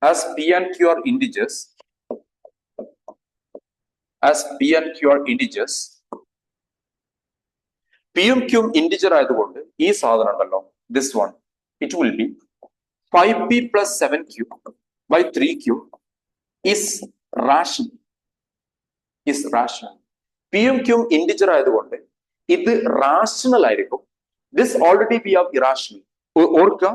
as p and q are integers, as p and q are integers, p യും q യും ഇന്റിജർ ആയതുകൊണ്ട് ഈ സാധനം ഉണ്ടല്ലോ, this one, it will be 5p + 7q by 3q is rational. is rational. p യും q യും integer ആയതുകൊണ്ട് ഇത് റാഷണൽ ആയിരിക്കും. this already we have irrational. ഓർക്കുക,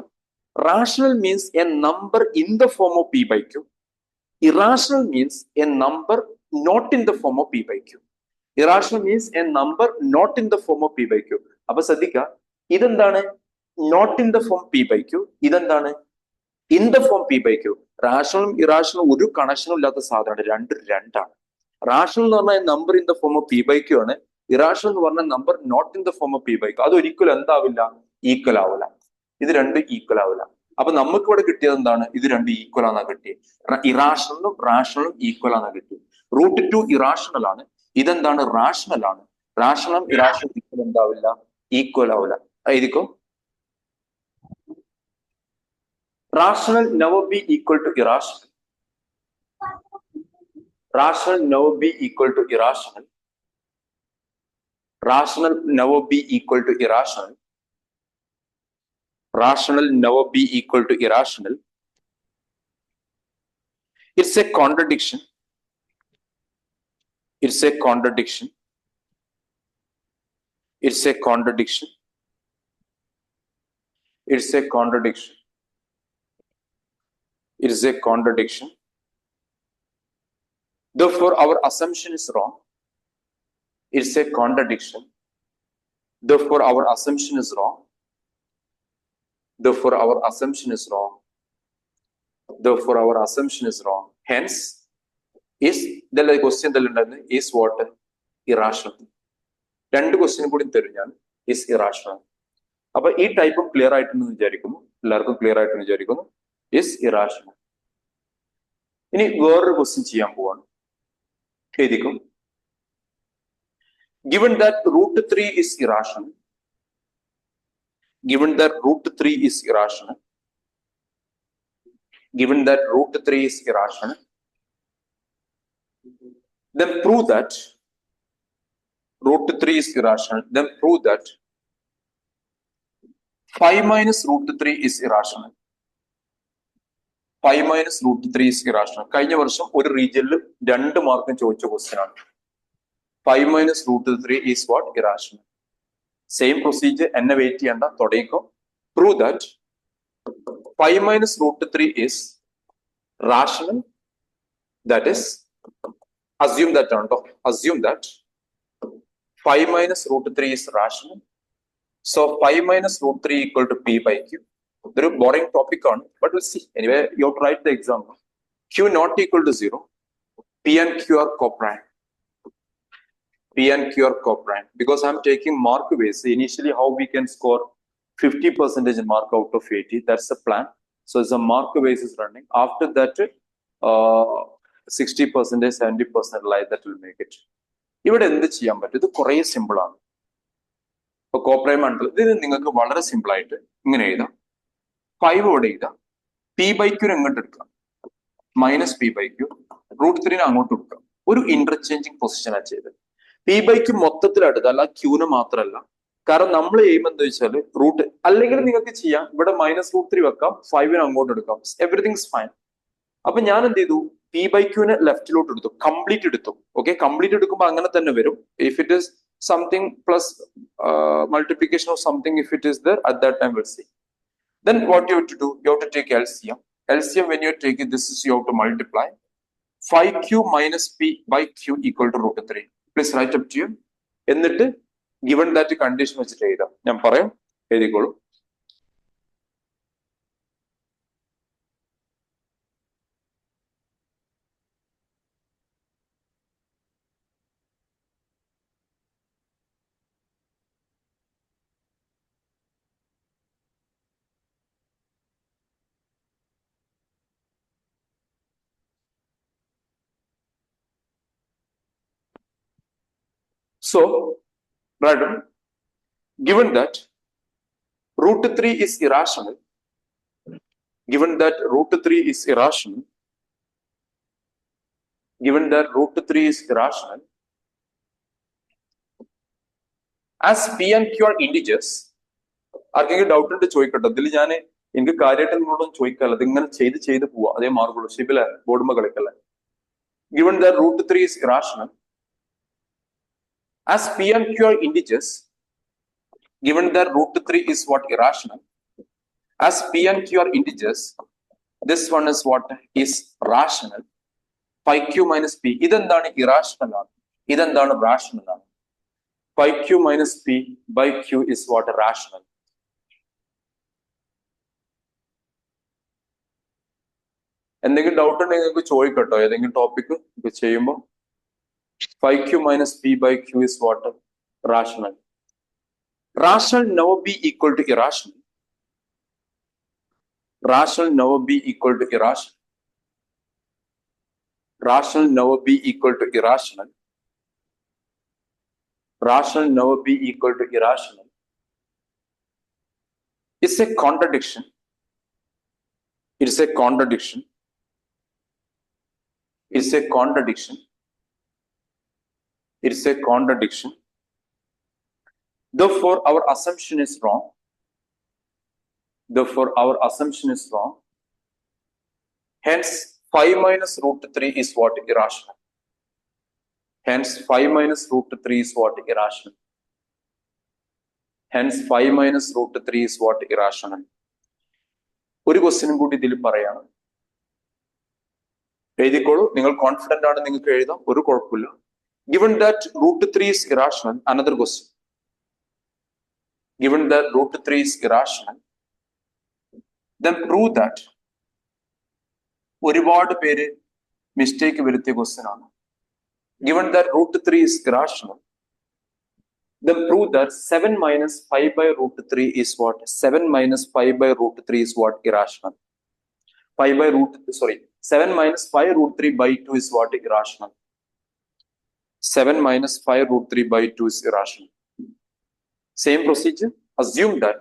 rational means a number in the form of p by q. Irrational means a number not in the form of p by q. Irrational means a number not in the form of p by q. അപ്പൊ ശ്രദ്ധിക്കുക, ഇതെന്താണ് not in the form p by q, ഇതെന്താണ് in the form p by q. റാഷണലും ഇറാഷണലും ഒരു കണക്ഷനും ഇല്ലാത്ത സാധനമാണ്, രണ്ടാണ്. Rational എന്ന് പറഞ്ഞാൽ number in the form of P by q ആണ്. ഇറാഷണൽ എന്ന് പറഞ്ഞാൽ number not in the form of P by q. അത് ഒരിക്കലും എന്താവില്ല, ഈക്വൽ ആവില്ല. ഇത് രണ്ടും ഈക്വൽ ആവില്ല. അപ്പൊ നമുക്ക് ഇവിടെ കിട്ടിയത് എന്താണ്, ഇത് രണ്ടും ഈക്വൽ ആണെന്നാ കിട്ടിയത്. ഇറാഷണലും റാഷണലും ഈക്വൽ ആണെന്നാ കിട്ടിയത്. √2 ഇറാഷണൽ ആണ്, ഇതെന്താണ് റാഷണൽ ആണ്. റാഷണലും ഇറാഷണലും ഈക്വൽ എന്താവില്ല, ഈക്വൽ ആവില്ല. എഴുതിക്കോ, rational never be equal to irrational. Rational never be equal to irrational. Rational never be equal to irrational. Rational never be equal to irrational. It's a contradiction. It's a contradiction. It's a contradiction. It's a contradiction. It is a contradiction. Therefore, our assumption is wrong. It's a contradiction. Therefore, our assumption is wrong. Therefore, our assumption is wrong. Therefore, our assumption is wrong. Hence, is the question is what? Irrational. രണ്ട് question കൂടി തരും ഞാൻ, is irrational. അപ്പൊ ഈ ടൈപ്പും clear ആയിട്ടെന്ന് വിചാരിക്കുന്നു, എല്ലാവർക്കും clear ആയിട്ടെന്ന് വിചാരിക്കുന്നു. is irrational. ഇനി വേറൊരു ക്വസ്റ്റ്യൻ ചെയ്യാൻ പോവാണ്, എഴുതിക്കും. given that √3 is irrational, given that √3 is irrational, given that √3 is irrational, then prove that √3 is irrational, then prove that 5 - √3 is irrational. 5 - √3 is irrational. കഴിഞ്ഞ വർഷം ഒരു റീജിയനിൽ 2 മാർക്കും ചോദിച്ച ക്വസ്റ്റ്യൻ ആണ്. 5 - √3 is what? Irrational. Same procedure, എന്നെ വെയിറ്റ് ചെയ്യണ്ട, തുടങ്ങിക്കോ. Prove that 5 - √3 is rational. That is, assume that ആണ് കേട്ടോ, assume that 5 - √3 is rational. So 5 - √3 equal to p by q. ഇതൊരു ബോറിംഗ് ടോപ്പിക് ആണ്, but will see. Anyway you have to write the example. q not equal to 0, p and q are coprime. P and Q are co-prime. Because I'm taking mark base, initially how we can score 50% mark out of 80, that's the plan. So it's a mark base is running. After that, 60%, 70% like that will make it. ഇവിടെ എന്ത് ചെയ്യാൻ പറ്റും? ഇത് കുറേ simple ആണ്. ഇപ്പൊ coprime ആണെങ്കിൽ ഇത് നിങ്ങൾക്ക് വളരെ സിമ്പിൾ ആയിട്ട് ഇങ്ങനെ എഴുതാം. 5 ഇവിടെ എഴുതാം. P/Q എങ്ങോട്ട് എടുക്കാം? -P/Q. √3 അങ്ങോട്ട് എടുക്കാം. ഒരു ഇന്റർചേഞ്ചിങ് പൊസിഷനാണ് ചെയ്തത്. P/Q മൊത്തത്തിൽ എടുത്തല്ല, ക്യൂന് മാത്രമല്ല. കാരണം നമ്മൾ ചെയ്യുമ്പോൾ എന്താ വെച്ചാൽ റൂട്ട് അല്ലെങ്കിൽ നിങ്ങൾക്ക് ചെയ്യാം, ഇവിടെ -√3 വെക്കാം, 5 അങ്ങോട്ട് എടുക്കാം, എവറിത്തിങ് ഫൈൻ. അപ്പൊ ഞാൻ എന്ത് ചെയ്തു? P/Qനെ ലെഫ്റ്റിലോട്ട് എടുത്തു, കംപ്ലീറ്റ് എടുത്തു. ഓക്കെ, കംപ്ലീറ്റ് എടുക്കുമ്പോൾ അങ്ങനെ തന്നെ വരും. If it is something plus multiplication or something, if it is there at that time, we'll see. Then what you have to do? You have to take LCM. LCM, when you take it, this is you have to multiply 5Q minus P/Q equal to √3. Please write up to you. എന്നിട്ട് given that condition വെച്ചിട്ട് എഴുതാം. ഞാൻ പറയാം, എഴുതിക്കോളൂ. So, Radon, given that √3 is irrational, given that √3 is irrational, given that √3 is irrational, as P and Q are integers, ആർക്കെങ്കിലും doubt ഉണ്ട് ചോദിക്കട്ടെ. ഇതിൽ ഞാൻ എനിക്ക് കാര്യമായിട്ട് നിങ്ങളോടൊന്നും ചോദിക്കാല്ല, അത് ഇങ്ങനെ ചെയ്ത് പോവാ, അതേ മാർക്കുള്ളൂ. ഷിബില ബോർഡുമ്പോ കളിക്കല്ലേ. given that √3 is irrational, as P and Q are integers, given that √3 is what? Irrational. As P and Q are integers, this one is what? Is rational. 5Q minus P. ഇതെന്താണ്? ഇറാഷണൽ ആണ്. ഇതെന്താണ്? Rational ആണ്. 5Q minus P/Q is what? Rational. എന്തെങ്കിലും doubt ഉണ്ടെങ്കിൽ നിങ്ങൾക്ക് ചോദിക്കട്ടോ, ഏതെങ്കിലും topic ചെയ്യുമ്പോൾ. 5Q minus P/Q is what? Rational. Rational never be equal to irrational. Rational never be equal to irrational. Rational never be equal to irrational. Rational never be equal to irrational. It's a contradiction. It's a contradiction. It's a contradiction. It's a contradiction. Therefore, our assumption is wrong. Therefore, our assumption is wrong. Hence, 5 minus √3 is what? Irrational. Hence, 5 minus √3 is what? Irrational. Hence, 5 minus √3 is what? Irrational. ഒരു ക്വസ്റ്റ്യനും കൂടി ഇതിൽ പറയാണ്, എഴുതിക്കോളൂ. നിങ്ങൾ confident ആണ്, നിങ്ങൾക്ക് എഴുതാം, ഒരു കുഴപ്പമില്ല. Given that √3 is irrational, another question. Given that √3 is irrational, then prove that. ഒരുപാട് പേര് മിസ്റ്റേക്ക് വരുത്തിയ ക്വസ്റ്റ്യൻ ആണ്. Given that √3 is irrational, then prove that 7 minus 5 by √3 is what? 7 minus 5 by √3 is what? Irrational. 7 minus 5 √3 by 2 is what? Irrational. 7 minus 5 √3 by 2 is irrational. Same procedure. Assume that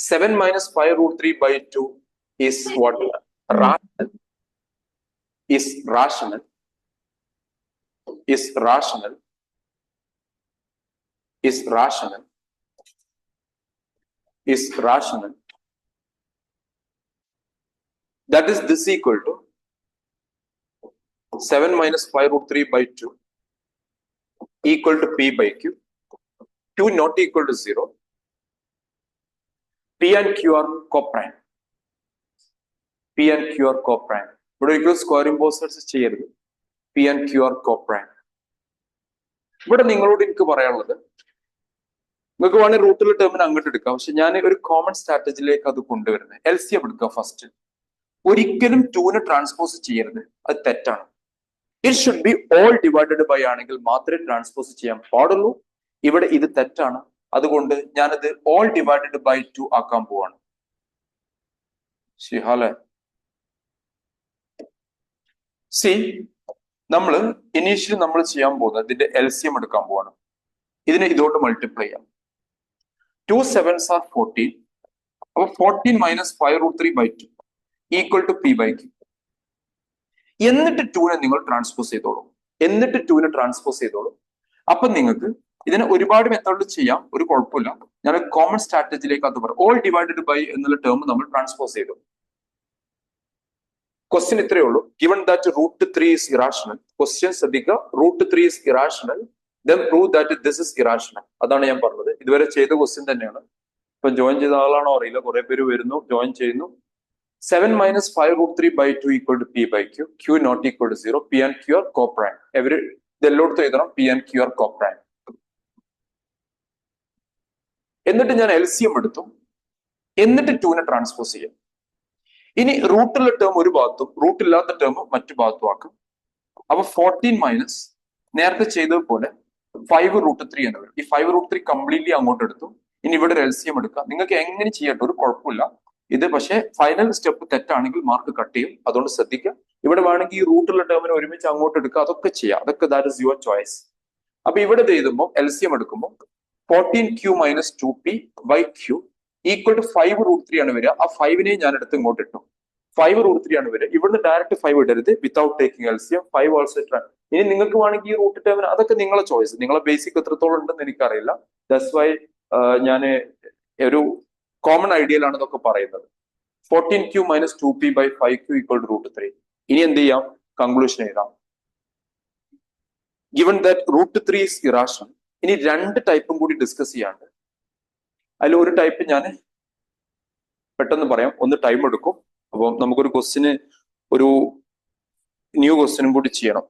7 minus 5 √3 by 2 is what? Rational. Is rational. Is rational. Is rational. Is rational. That is this equal to 7 minus 5 √3 by 2 equal to P/Q. Q not equal to 0. P and Q are coprime. P and Q are coprime. ഇവിടെ ഒരിക്കലും square ഇമ്പോസേഴ്സ് ചെയ്യരുത്. P and Q are coprime. ഇവിടെ നിങ്ങളോട് എനിക്ക് പറയാനുള്ളത്, നിങ്ങൾക്ക് വേണമെങ്കിൽ റൂട്ടിലെ ടേമിന് അങ്ങോട്ട് എടുക്കാം, പക്ഷെ ഞാൻ ഒരു കോമൺ സ്ട്രാറ്റജിയിലേക്ക് അത് കൊണ്ടുവരുന്നത്. LCM എടുക്കുക ഫസ്റ്റ്. ഒരിക്കലും 2നെ ട്രാൻസ്പോസ് ചെയ്യരുത്, അത് തെറ്റാണ്. It should be all divided by ആണെങ്കിൽ മാത്രമേ ട്രാൻസ്പോസ് ചെയ്യാൻ പാടുള്ളൂ. ഇവിടെ ഇത് തെറ്റാണ്, അതുകൊണ്ട് ഞാനത് ഓൾ ഡിവൈഡഡ് ബൈ 2 ആക്കാൻ പോവാണ്. ശിഹാലെ സി നമ്മൾ ഇനീഷ്യലി നമ്മൾ ചെയ്യാൻ പോകുന്നത് ഇതിന്റെ LCM എടുക്കാൻ പോവാണ്. ഇതിനെ ഇതുകൊണ്ട് മൾട്ടിപ്ലൈ ചെയ്യാം. 2 7s are 14. അപ്പൊ 14 - 5√3/2 ഈക്വൽ ടു P/Q. എന്നിട്ട് 2നെ നിങ്ങൾ ട്രാൻസ്പോസ് ചെയ്തോളൂ. അപ്പൊ നിങ്ങൾക്ക് ഇതിനെ ഒരുപാട് മെത്തേഡിൽ ചെയ്യാം, ഒരു കുഴപ്പമില്ല. ഞാൻ കോമൺ സ്ട്രാറ്റജിയിലേക്ക് അത് പറയാം. ഓൾ ഡിവൈഡഡ് ബൈ എന്നുള്ള ടേം നമ്മൾ ട്രാൻസ്പോസ് ചെയ്തു. ക്വസ്റ്റ്യൻ ഇത്രയേ ഉള്ളൂ. Given that √3 is irrational. Question ശ്രദ്ധിക്കുക. √3 is irrational. Then prove that this is irrational. അതാണ് ഞാൻ പറഞ്ഞത്. ഇതുവരെ ചെയ്ത ക്വസ്റ്റ്യൻ തന്നെയാണ്. ഇപ്പൊ ജോയിൻ ചെയ്ത ആളാണോ അറിയില്ല, കുറെ പേര് വരുന്നു, ജോയിൻ ചെയ്യുന്നു. 7 - 5√3/2 equal to P/Q. Q not equal to 0. P and Q are co-prime. ഇതെല്ലോടത്തും എഴുതണം P and Q are co-prime. എന്നിട്ട് ഞാൻ LCM എടുത്തു. എന്നിട്ട് 2നെ ട്രാൻസ്പോസ് ചെയ്യാം. ഇനി റൂട്ടുള്ള ടേം ഒരു ഭാഗത്തും റൂട്ടില്ലാത്ത ടേം മറ്റു ഭാഗത്തും ആക്കും. അപ്പൊ 14 നേരത്തെ ചെയ്തതുപോലെ 5√3 എന്ന് വരും. ഈ 5√3 കംപ്ലീറ്റ്ലി അങ്ങോട്ട് എടുത്തു. ഇനി ഇവിടെ ഒരു LCM എടുക്കാം. നിങ്ങൾക്ക് എങ്ങനെ ചെയ്യട്ടെ, ഒരു കുഴപ്പമില്ല. ഇത് പക്ഷേ ഫൈനൽ സ്റ്റെപ്പ് തെറ്റാണെങ്കിൽ മാർക്ക് കട്ട് ചെയ്യും, അതുകൊണ്ട് ശ്രദ്ധിക്കുക. ഇവിടെ വേണമെങ്കിൽ ഈ റൂട്ടുള്ള ടേമിനെ ഒരുമിച്ച് അങ്ങോട്ട് എടുക്കുക, അതൊക്കെ ചെയ്യാം. അതൊക്കെ ദാറ്റ് ഇസ് യുവർ ചോയ്സ്. അപ്പൊ ഇവിടെ എഴുതുമ്പോൾ LCM എടുക്കുമ്പോൾ 14Q - 2P/Q ഈക്വൽ ടു 5√3 ആണ് വരിക. ആ 5നെ ഞാൻ എടുത്ത് ഇങ്ങോട്ട് ഇട്ടു. 5√3 ആണ് വരിക. ഇവിടുന്ന് ഡയറക്റ്റ് 5 ഇടരുത്, വിത്തൗട്ട് ടേക്കിംഗ് LCM. 5 ഓൾസോ. ഇനി നിങ്ങൾക്ക് വേണമെങ്കിൽ ഈ റൂട്ട് ടേമിന്, അതൊക്കെ നിങ്ങളെ ചോയ്സ്. നിങ്ങളെ ബേസിക് എത്രത്തോളം ഉണ്ടെന്ന് എനിക്കറിയില്ല. ദാറ്റ്സ് വൈ ഞാൻ ഒരു കോമൺ ഐഡിയയിലാണ് ഇതൊക്കെ പറയുന്നത്. 14Q - 2P/5Q equal to √3. ഇനി എന്ത് ചെയ്യാം? കൺക്ലൂഷൻ എഴുതാം. Given that √3 is irrational. ഇനി 2 ടൈപ്പും കൂടി ഡിസ്കസ് ചെയ്യാണ്ട്. അതിൽ ഒരു ടൈപ്പ് ഞാൻ പെട്ടെന്ന് പറയാം, ഒന്ന് ടൈം എടുക്കും. അപ്പം നമുക്കൊരു ക്വസ്റ്റിന് ഒരു ന്യൂ ക്വസ്റ്റിനും കൂടി ചെയ്യണം.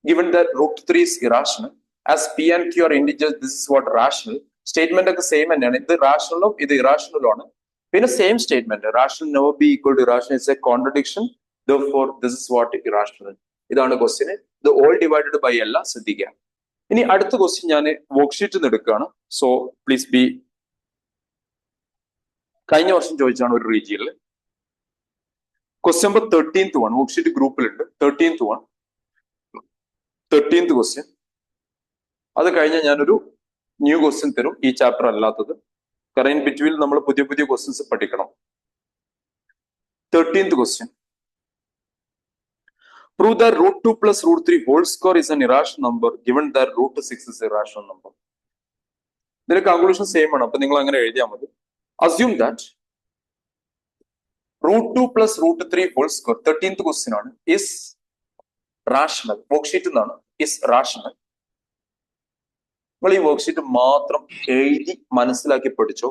Given that √3 is irrational, as P and Q are integers, this is what rational. Statement ഒക്കെ സെയിം തന്നെയാണ്. ഇത് റാഷണലും ഇത് ഇറാഷണലും ആണ്. പിന്നെ same statement, rational never be equal to irrational. It's a contradiction. Therefore, this is what irrational. ഇതാണ് question. ഇത് ഓൾ ഡിവൈഡഡ് ബൈ അല്ല, ശ്രദ്ധിക്കുക. ഇനി അടുത്ത ക്വസ്റ്റ്യൻ ഞാൻ വർക്ക്ഷീറ്റിൽ നിന്ന് എടുക്കുകയാണ്. So please be. കഴിഞ്ഞ വർഷം ചോദിച്ചാണ് ഒരു റീജിയനിൽ. Question number 13th one worksheet ഗ്രൂപ്പിലുണ്ട്. 13th question. അത് കഴിഞ്ഞാൽ ഞാനൊരു ന്യൂ ക്വസ്റ്റ്യൻ തരും, ഈ ചാപ്റ്റർ അല്ലാത്തത്. കാരണം ഇൻ ബിറ്റ്വീൻ നമ്മൾ പുതിയ പുതിയ ക്വസ്റ്റ്യൻസ് പഠിക്കണം. 13th question. Prove that √2 + √3 whole square is an irrational number given that √6 is a rational number. ഇതിന്റെ കൺക്ലൂഷൻ സെയിം ആണ്. അപ്പൊ നിങ്ങൾ അങ്ങനെ എഴുതിയാൽ മതി. Assume that √2 + √3 whole square, 13th question ആണ്, is rational. വർക്ക്ഷീറ്റിൽ നിന്നാണ്. is rational. നിങ്ങൾ ഈ വർക്ക്ഷീറ്റ് മാത്രം എഴുതി മനസ്സിലാക്കി പഠിച്ചോ,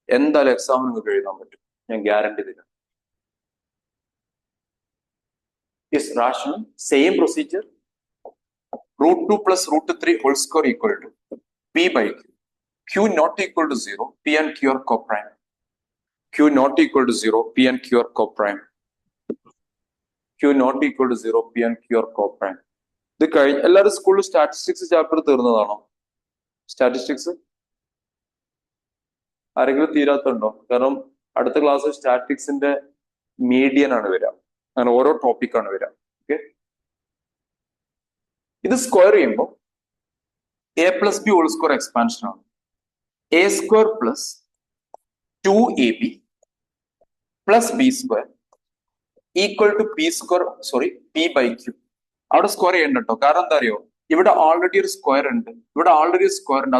എന്തായാലും എക്സാമിന് നിങ്ങൾക്ക് എഴുതാൻ പറ്റും, ഞാൻ ഗ്യാരണ്ടി തരാം. is rational. Same procedure. √2 + √3 whole square equal to P/Q. Q not equal to 0. P and Q are co-prime. Q not equal to 0. P and Q are co-prime. Q not equal to 0. P and Q are co-prime. ഇത് കഴിഞ്ഞ എല്ലാവരും സ്കൂളിൽ statistics chapter തീർന്നതാണോ? Statistics ആരെങ്കിലും തീരാത്തുണ്ടോ? കാരണം അടുത്ത class സ്റ്റാറ്റിസ്റ്റിക്സിന്റെ median ആണ് വരിക. അങ്ങനെ ഓരോ ടോപ്പിക്കാണ് വരിക. ഓക്കെ, ഇത് സ്ക്വയർ ചെയ്യുമ്പോൾ A + B whole square expansion ആണ്. A² + 2AB + B² equal to P/Q. അവിടെ സ്ക്വയർ ചെയ്യണ്ട കേട്ടോ. കാരണം എന്താ അറിയോ, ഇവിടെ ഓൾറെഡി ഒരു സ്ക്വയർ ഉണ്ട്,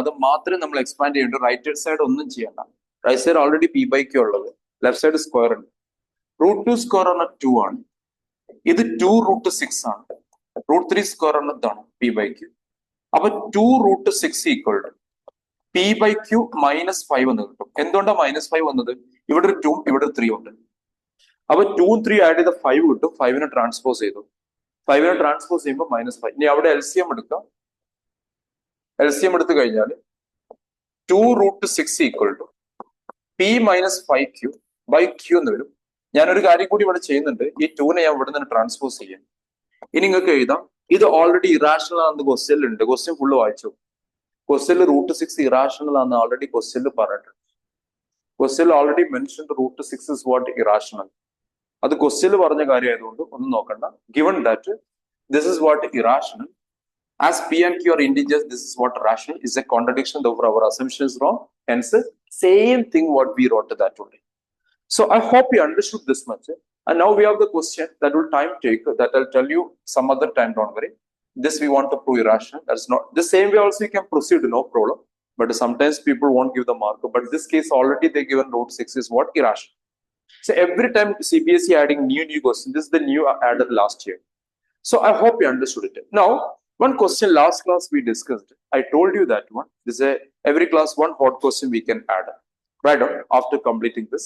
അത് മാത്രമേ നമ്മൾ എക്സ്പാൻഡ് ചെയ്യേണ്ടു. റൈറ്റ് സൈഡ് ഒന്നും ചെയ്യണ്ട. റൈറ്റ് സൈഡ് ഓൾറെഡി P/Q ഉള്ളത്, ലെഫ്റ്റ് സൈഡ് സ്ക്വയർ ഉണ്ട്. √2 സ്ക്വയർ പറഞ്ഞ 2 ആണ്. ഇത് 2√6 ആണ്. √3 സ്ക്വയർ എന്ന ഇതാണ് P/Q. അപ്പൊ 2√6 ഈക്വൽ ടു P/Q -5 എന്ന് കിട്ടും. എന്തുകൊണ്ടാണ് -5 വന്നത്? ഇവിടെ ഒരു 2 ഇവിടെ 3 ഉണ്ട്. അപ്പൊ 2 3 ആഡ് ചെയ്ത 5 കിട്ടും. 5നെ ട്രാൻസ്പോസ് ചെയ്തു. 5നെ ട്രാൻസ്പോസ് ചെയ്യുമ്പോൾ -5. ഇനി അവിടെ LCM എടുക്കാം. LCM എടുത്തു കഴിഞ്ഞാൽ 2√6 equal to P-5Q by Q എന്ന് വരും. ഞാനൊരു കാര്യം കൂടി ഇവിടെ ചെയ്യുന്നുണ്ട്. ഈ 2നെ ഞാൻ ഇവിടെ നിന്ന് ട്രാൻസ്പോസ് ചെയ്യാം. ഇനി നിങ്ങൾക്ക് എഴുതാം, ഇത് ഓൾറെഡി ഇറാഷണൽ ആണെന്ന് ക്വസ്റ്റ്യനിൽ ഉണ്ട്. ക്വസ്റ്റ്യൻ ഫുള്ള് വായിച്ചു. ക്വസ്റ്റ്യനിൽ √6 ഇറാഷണൽ ആണെന്ന് ഓൾറെഡി ക്വസ്റ്റ്യനിൽ പറഞ്ഞിട്ടുണ്ട്. ക്വസ്റ്റ്യനിൽ already mention √6 is what irrational. അത് ക്വസ്റ്റ്യനിൽ പറഞ്ഞ കാര്യമായതുകൊണ്ട് ഒന്നും നോക്കണ്ട. Given that this is what irrational, as P and Q are integers, this is what rational is a contradiction, therefore our assumption is wrong. Hence, same thing what we wrote to that only. So I hope you understood this much. And now we have the question that will time take, that I'll tell you some other time, don't worry. This we want to prove irrational. That's not the same way also you can proceed, no problem. But sometimes people won't give the mark. But in this case already they given √6 is what irrational. So every time CBSE adding new question, this is the new added last year. So I hope you understood it. Now, one question last class we discussed. I told you that one. This is every class one hot question we can add. Right on after completing this.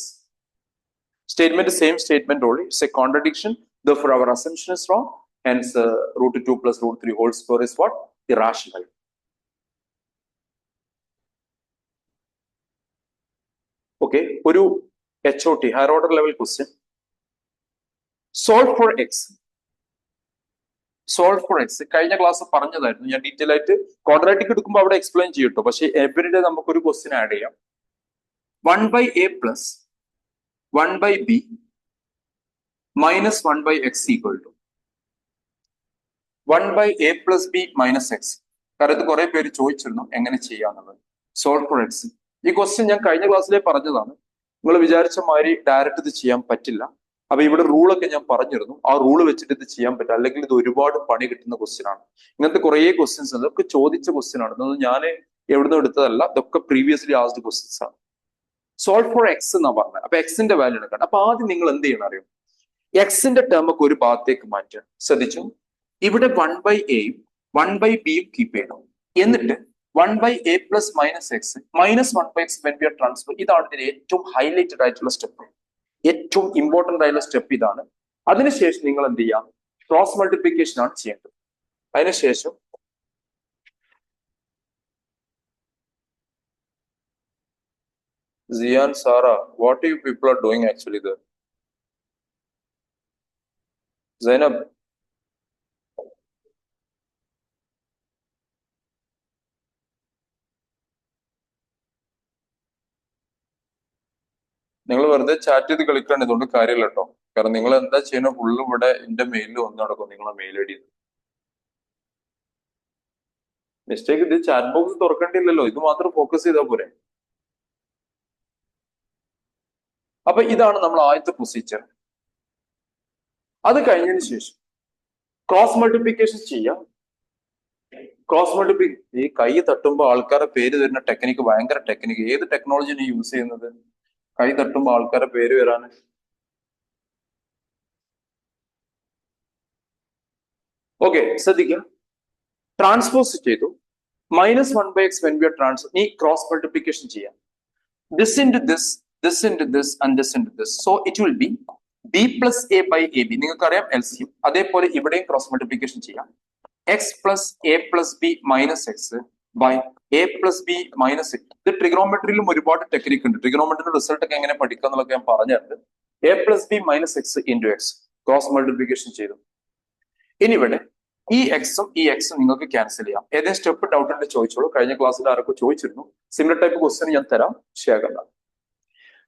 Statement, same statement only. It's a contradiction. Therefore, our assumption is wrong. Hence, √2 plus √3 whole square is what? Irrational. Okay. Oru HOT, higher order level question. Solve for x. Solve for x കഴിഞ്ഞ class പറഞ്ഞതായിരുന്നു. ഞാൻ detail ആയിട്ട് quadratic എടുക്കുമ്പോൾ അവിടെ explain ചെയ്യട്ടോ. പക്ഷെ everyday നമുക്കൊരു question add ചെയ്യാം. 1/a plus 1/b minus 1/x equal to 1/a plus b minus x. കാരണം ഇത് കുറെ പേര് ചോദിച്ചിരുന്നു എങ്ങനെ ചെയ്യാന്നുള്ളത്. സോൾവ് ഫോർ എക്സ് ഈ ക്വസ്റ്റ്യൻ ഞാൻ കഴിഞ്ഞ ക്ലാസ്സിലേ പറഞ്ഞതാണ്. നിങ്ങൾ വിചാരിച്ച മാതിരി ഡയറക്റ്റ് ഇത് ചെയ്യാൻ പറ്റില്ല. അപ്പൊ ഇവിടെ റൂളൊക്കെ ഞാൻ പറഞ്ഞിരുന്നു. ആ റൂള് വെച്ചിട്ട് ഇത് ചെയ്യാൻ പറ്റും, അല്ലെങ്കിൽ ഇത് ഒരുപാട് പണി കിട്ടുന്ന ക്വസ്റ്റ്യൻ ആണ്. ഇങ്ങനത്തെ കുറേ ക്വസ്റ്റ്യൻസ് ഉണ്ട്. ഇതൊക്കെ ചോദിച്ച ക്വസ്റ്റ്യൻ ആണ്. ഇതൊന്നും ഞാൻ എവിടുന്ന് എടുത്തതല്ല, ഇതൊക്കെ പ്രീവിയസ്ലി ആസ്ഡ് ക്വസ്റ്റ്യൻസ് ആണ്. സോൾവ് ഫോർ എക്സ് എന്നാ പറഞ്ഞത്. അപ്പൊ എക്സിന്റെ വാല്യൂ എടുക്കണം. അപ്പൊ ആദ്യം നിങ്ങൾ എന്ത് ചെയ്യണം അറിയും, എക്സിന്റെ ടേം ഒക്കെ ഒരു ഭാഗത്തേക്ക് മാറ്റുക. ശ്രദ്ധിച്ചു, ഇവിടെ 1/a 1/b കീപ്പ് ചെയ്യണം. എന്നിട്ട് 1/a plus minus x minus 1/x when we are transfer. ഇതാണ് ഇതിന്റെ ഏറ്റവും ഹൈലൈറ്റഡ് ആയിട്ടുള്ള സ്റ്റെപ്പ്. ഏറ്റവും ഇമ്പോർട്ടന്റ് ആയിട്ടുള്ള സ്റ്റെപ്പ് ഇതാണ്. അതിനുശേഷം നിങ്ങൾ എന്ത് ചെയ്യാം, ക്രോസ് മൾട്ടിപ്ലിക്കേഷൻ ആണ് ചെയ്യേണ്ടത്. അതിനുശേഷം Zian, Sara, what you people are doing actually there? Zainab, നിങ്ങൾ വെറുതെ ചാറ്റ് ചെയ്ത് കളിക്കാൻ ഇതുകൊണ്ട് കാര്യമില്ല കേട്ടോ. കാരണം നിങ്ങൾ എന്താ ചെയ്യുന്ന ഫുള്ള് ഇവിടെ എന്റെ മെയിലിൽ വന്ന് നടക്കും. നിങ്ങളെ മെയിൽ ഐ ഡി മിസ്റ്റേക്ക്. ഇത് ചാറ്റ് ബോക്സ് തുറക്കേണ്ടില്ലല്ലോ, ഇത് മാത്രം ഫോക്കസ് ചെയ്താൽ പോരെ. അപ്പൊ ഇതാണ് നമ്മൾ ആദ്യത്തെ പ്രൊസീജിയർ. അത് കഴിഞ്ഞതിന് ശേഷം ക്രോസ് മൾട്ടിപ്ലിക്കേഷൻ ചെയ്യാം. ക്രോസ് മൾട്ടിപ്ലിക്കേഷൻ ഈ കൈ തട്ടുമ്പോൾ ആൾക്കാരെ പേര് തരുന്ന ടെക്നിക്ക് ഭയങ്കര ടെക്നിക്ക്. ഏത് ടെക്നോളജിയാണ് യൂസ് ചെയ്യുന്നത് കൈ തട്ടുമ്പോൾ ആൾക്കാരെ പേര് വരാന്? ഓക്കെ, ശ്രദ്ധിക്കുക. ട്രാൻസ്പോസ് ചെയ്തു -1/x when we are transfer. ഈ ക്രോസ് മൾട്ടിപ്ലിക്കേഷൻ ചെയ്യാം. This into this, this into this and this into this. So it will be b plus a by a b. നിങ്ങൾക്കറിയാം LCM. അതേപോലെ ഇവിടെയും ക്രോസ് മൾട്ടിപ്ലിക്കേഷൻ ചെയ്യാം. x plus a plus b minus x by a plus b minus x. ഇത് ട്രിഗണോമെട്രിയിലും ഒരുപാട് technique ഉണ്ട്. ട്രിഗണോമെട്രിയുടെ result ഒക്കെ എങ്ങനെ പഠിക്കുക എന്നുള്ളതൊക്കെ ഞാൻ പറഞ്ഞിട്ടുണ്ട്. a plus b minus X into X cross multiplication ചെയ്തു. ഇനി ഇവിടെ ഈ എക്സും ഈ എക്സും നിങ്ങൾക്ക് ക്യാൻസൽ ചെയ്യാം. ഏതെങ്കിലും സ്റ്റെപ്പ് ഡൗട്ട് ഉണ്ട് ചോദിച്ചോളൂ. കഴിഞ്ഞ ക്ലാസ്സിൽ ആരൊക്കെ ചോദിച്ചിരുന്നു. സിമിലർ ടൈപ്പ് ക്വസ്റ്റ്യൻ ഞാൻ തരാം, ശരിയാക്കണ്ട.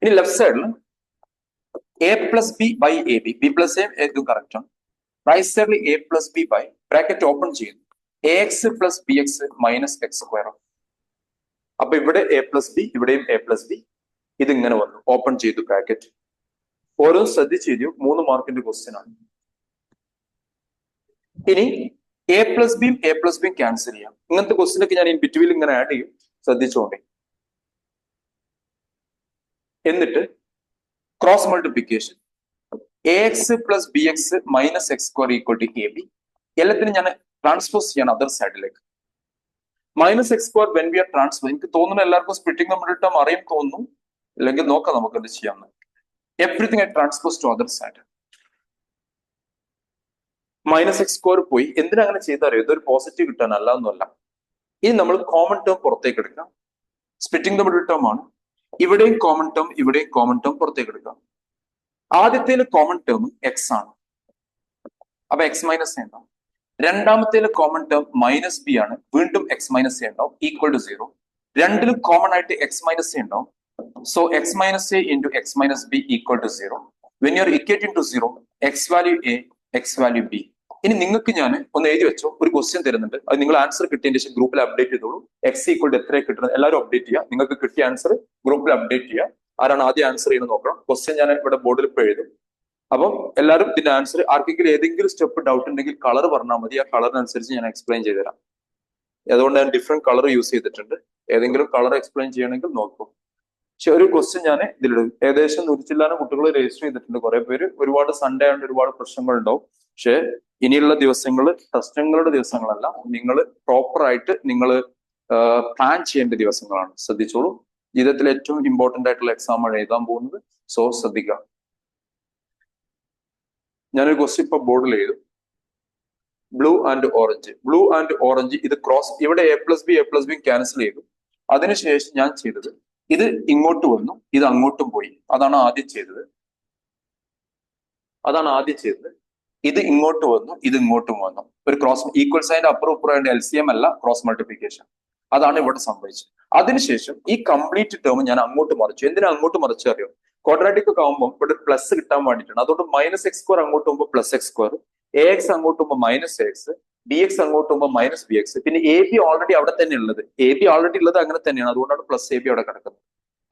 ഇനി ലെഫ്റ്റ് സൈഡിൽ a plus b by a b, b plus a ഇതും കറക്റ്റ് ആണ്. റൈറ്റ് സൈഡിൽ a plus b by bracket open ചെയ്യുന്നു ax plus b x minus x square. അപ്പൊ ഇവിടെ a പ്ലസ് ബി, ഇവിടെയും a പ്ലസ് ബി. ഇതിങ്ങനെ വന്നു, ഓപ്പൺ ചെയ്തു ബ്രാക്കറ്റ്. ഓരോ ശ്രദ്ധിച്ചു, 3 മാർക്കിന്റെ ക്വസ്റ്റ്യൻ ആണ്. ഇനി a പ്ലസ് ബിയും ക്യാൻസൽ ചെയ്യാം. ഇങ്ങനത്തെ ക്വസ്റ്റ്യൻ ഒക്കെ ഞാൻ ഇൻ ബിറ്റ്വീൻ ഇങ്ങനെ ആഡ് ചെയ്യും, ശ്രദ്ധിച്ചോണ്ടേ. എന്നിട്ട് cross multiplication ax plus b x minus x square equal to a b. എല്ലാത്തിനും ഞാൻ ട്രാൻസ്പോസ് ചെയ്യണം അതർ സൈഡിലേക്ക്. Minus x square when we are transfer. എനിക്ക് തോന്നുന്നു എല്ലാവർക്കും സ്പ്ലിറ്റിംഗ് നമ്പർ ഇട്ടാൽ അറിയും തോന്നുന്നു. അല്ലെങ്കിൽ നോക്കാം നമുക്ക് എന്ത് ചെയ്യാമെന്ന്. Everything I transpose to other side. Minus x square പോയി. എന്തിനാ അങ്ങനെ ചെയ്തറിയോ? ഇതൊരു പോസിറ്റീവ് കിട്ടാൻ അല്ലാന്നല്ല. ഇനി നമ്മൾ കോമൺ ടേം പുറത്തേക്ക് എടുക്കാം. സ്പ്ലിറ്റിംഗ് ദ മിഡിൽ ടേം ആണ്. ഇവിടെയും കോമൺ ടേം, ഇവിടെയും കോമൺ ടേം പുറത്തേക്ക് എടുക്കാം. ആദ്യത്തേല് കോമൺ ടേം എക്സ് ആണ്, അപ്പൊ എക്സ് മൈനസ് എ ഉണ്ടാവും. രണ്ടാമത്തേല് കോമൺ ടേം മൈനസ് ബി ആണ്, വീണ്ടും എക്സ് മൈനസ് എ ഉണ്ടാവും, ഈക്വൽ ടു 0. രണ്ടിലും കോമൺ ആയിട്ട് എക്സ് മൈനസ് എ ഉണ്ടാവും. So x minus a into x minus b equal to 0. When you are equating to 0, x value a, x value b. ഇനി നിങ്ങൾക്ക് ഞാൻ ഒന്ന് എഴുതി വെച്ചോ, ഒരു ക്വസ്റ്റ്യൻ തരുന്നുണ്ട്, അത് നിങ്ങൾ ആൻസർ കിട്ടിയതിന് ശേഷം ഗ്രൂപ്പിൽ അപ്ഡേറ്റ് ചെയ്തോളൂ. എക്സ് ഈക്വൽ ടു എത്ര കിട്ടുന്നത് എല്ലാവരും അപ്ഡേറ്റ് ചെയ്യുക. നിങ്ങൾക്ക് കിട്ടിയ ആൻസർ ഗ്രൂപ്പിൽ അപ്ഡേറ്റ് ചെയ്യുക. ആരാണ് ആദ്യം ആൻസർ ചെയ്യുന്നത് നോക്കണം. ക്വസ്റ്റ്യൻ ഞാൻ ഇവിടെ ബോർഡിൽ ഇപ്പോൾ എഴുതും. അപ്പം എല്ലാവരും ഇതിന്റെ ആൻസർ, ആർക്കെങ്കിലും ഏതെങ്കിലും സ്റ്റെപ്പ് ഡൗട്ട് ഉണ്ടെങ്കിൽ കളർ പറഞ്ഞാൽ മതി. ആ കളറിനനുസരിച്ച് ഞാൻ എക്സ്പ്ലെയിൻ ചെയ്തുതരാം. അതുകൊണ്ട് ഞാൻ ഡിഫറെന്റ് കളർ യൂസ് ചെയ്തിട്ടുണ്ട്. ഏതെങ്കിലും കളർ എക്സ്പ്ലെയിൻ ചെയ്യണമെങ്കിൽ നോക്കൂ. പക്ഷെ ഒരു ക്വസ്റ്റ്യൻ ഞാൻ ഇതിലിടും. ഏകദേശം 100 കുട്ടികൾ രജിസ്റ്റർ ചെയ്തിട്ടുണ്ട്. കുറെ പേര്, ഒരുപാട് സൺഡേ ആയതുകൊണ്ട് ഒരുപാട് പ്രശ്നങ്ങൾ ഉണ്ടാവും. പക്ഷെ ഇനിയുള്ള ദിവസങ്ങൾ ടെസ്റ്റുകളുടെ ദിവസങ്ങളല്ല, നിങ്ങൾ പ്രോപ്പർ ആയിട്ട് നിങ്ങൾ പ്ലാൻ ചെയ്യേണ്ട ദിവസങ്ങളാണ്. ശ്രദ്ധിച്ചോളൂ. ജീവിതത്തിൽ ഏറ്റവും ഇമ്പോർട്ടന്റ് ആയിട്ടുള്ള എക്സാം ആണ് എഴുതാൻ പോകുന്നത്. സോ ശ്രദ്ധിക്കുക. ഞാനൊരു ക്വസ്റ്റ്യൻ ഇപ്പൊ ബോർഡിൽ എഴുതും. Blue and orange, blue and orange ഇത് ക്രോസ്, ഇവിടെ എ പ്ലസ് ബി ക്യാൻസൽ ചെയ്തു. അതിനുശേഷം ഞാൻ ചെയ്തത്, ഇത് ഇങ്ങോട്ട് വന്നു, ഇത് അങ്ങോട്ടും പോയി. അതാണ് ആദ്യം ചെയ്തത്. ഇത് ഇങ്ങോട്ട് വന്നു, ഇത് ഇങ്ങോട്ടും വന്നു. ഒരു ക്രോസ് ഈക്വൽ സൈൻ അപ്പുറം ഇപ്പുറം LCM അല്ല, ക്രോസ് മൾട്ടിപ്ലിക്കേഷൻ. അതാണ് ഇവിടെ സംഭവിച്ചത്. അതിനുശേഷം ഈ കംപ്ലീറ്റ് ടേം ഞാൻ അങ്ങോട്ട് മറിച്ചു. എന്തിനാ അങ്ങോട്ട് മറിച്ചു അറിയോ? ക്വാഡ്രാറ്റിക് ഒക്കെ ആകുമ്പോൾ ഇവിടെ പ്ലസ് കിട്ടാൻ വേണ്ടിയിട്ടാണ്. അതുകൊണ്ട് മൈനസ് എക്സ് സ്ക്വയർ അങ്ങോട്ട് പോകുമ്പോൾ plus X square, A X അങ്ങോട്ട് പോകുമ്പോൾ മൈനസ് എക്സ്, ബി എക്സ് അങ്ങോട്ട് പോകുമ്പോൾ മൈനസ് ബി എക്സ്. പിന്നെ എ ബി ഓൾറെഡി അവിടെ തന്നെ ഉള്ളത്, അങ്ങനെ തന്നെയാണ്. അതുകൊണ്ടാണ് പ്ലസ് എ ബി അവിടെ കിടക്കുന്നത്.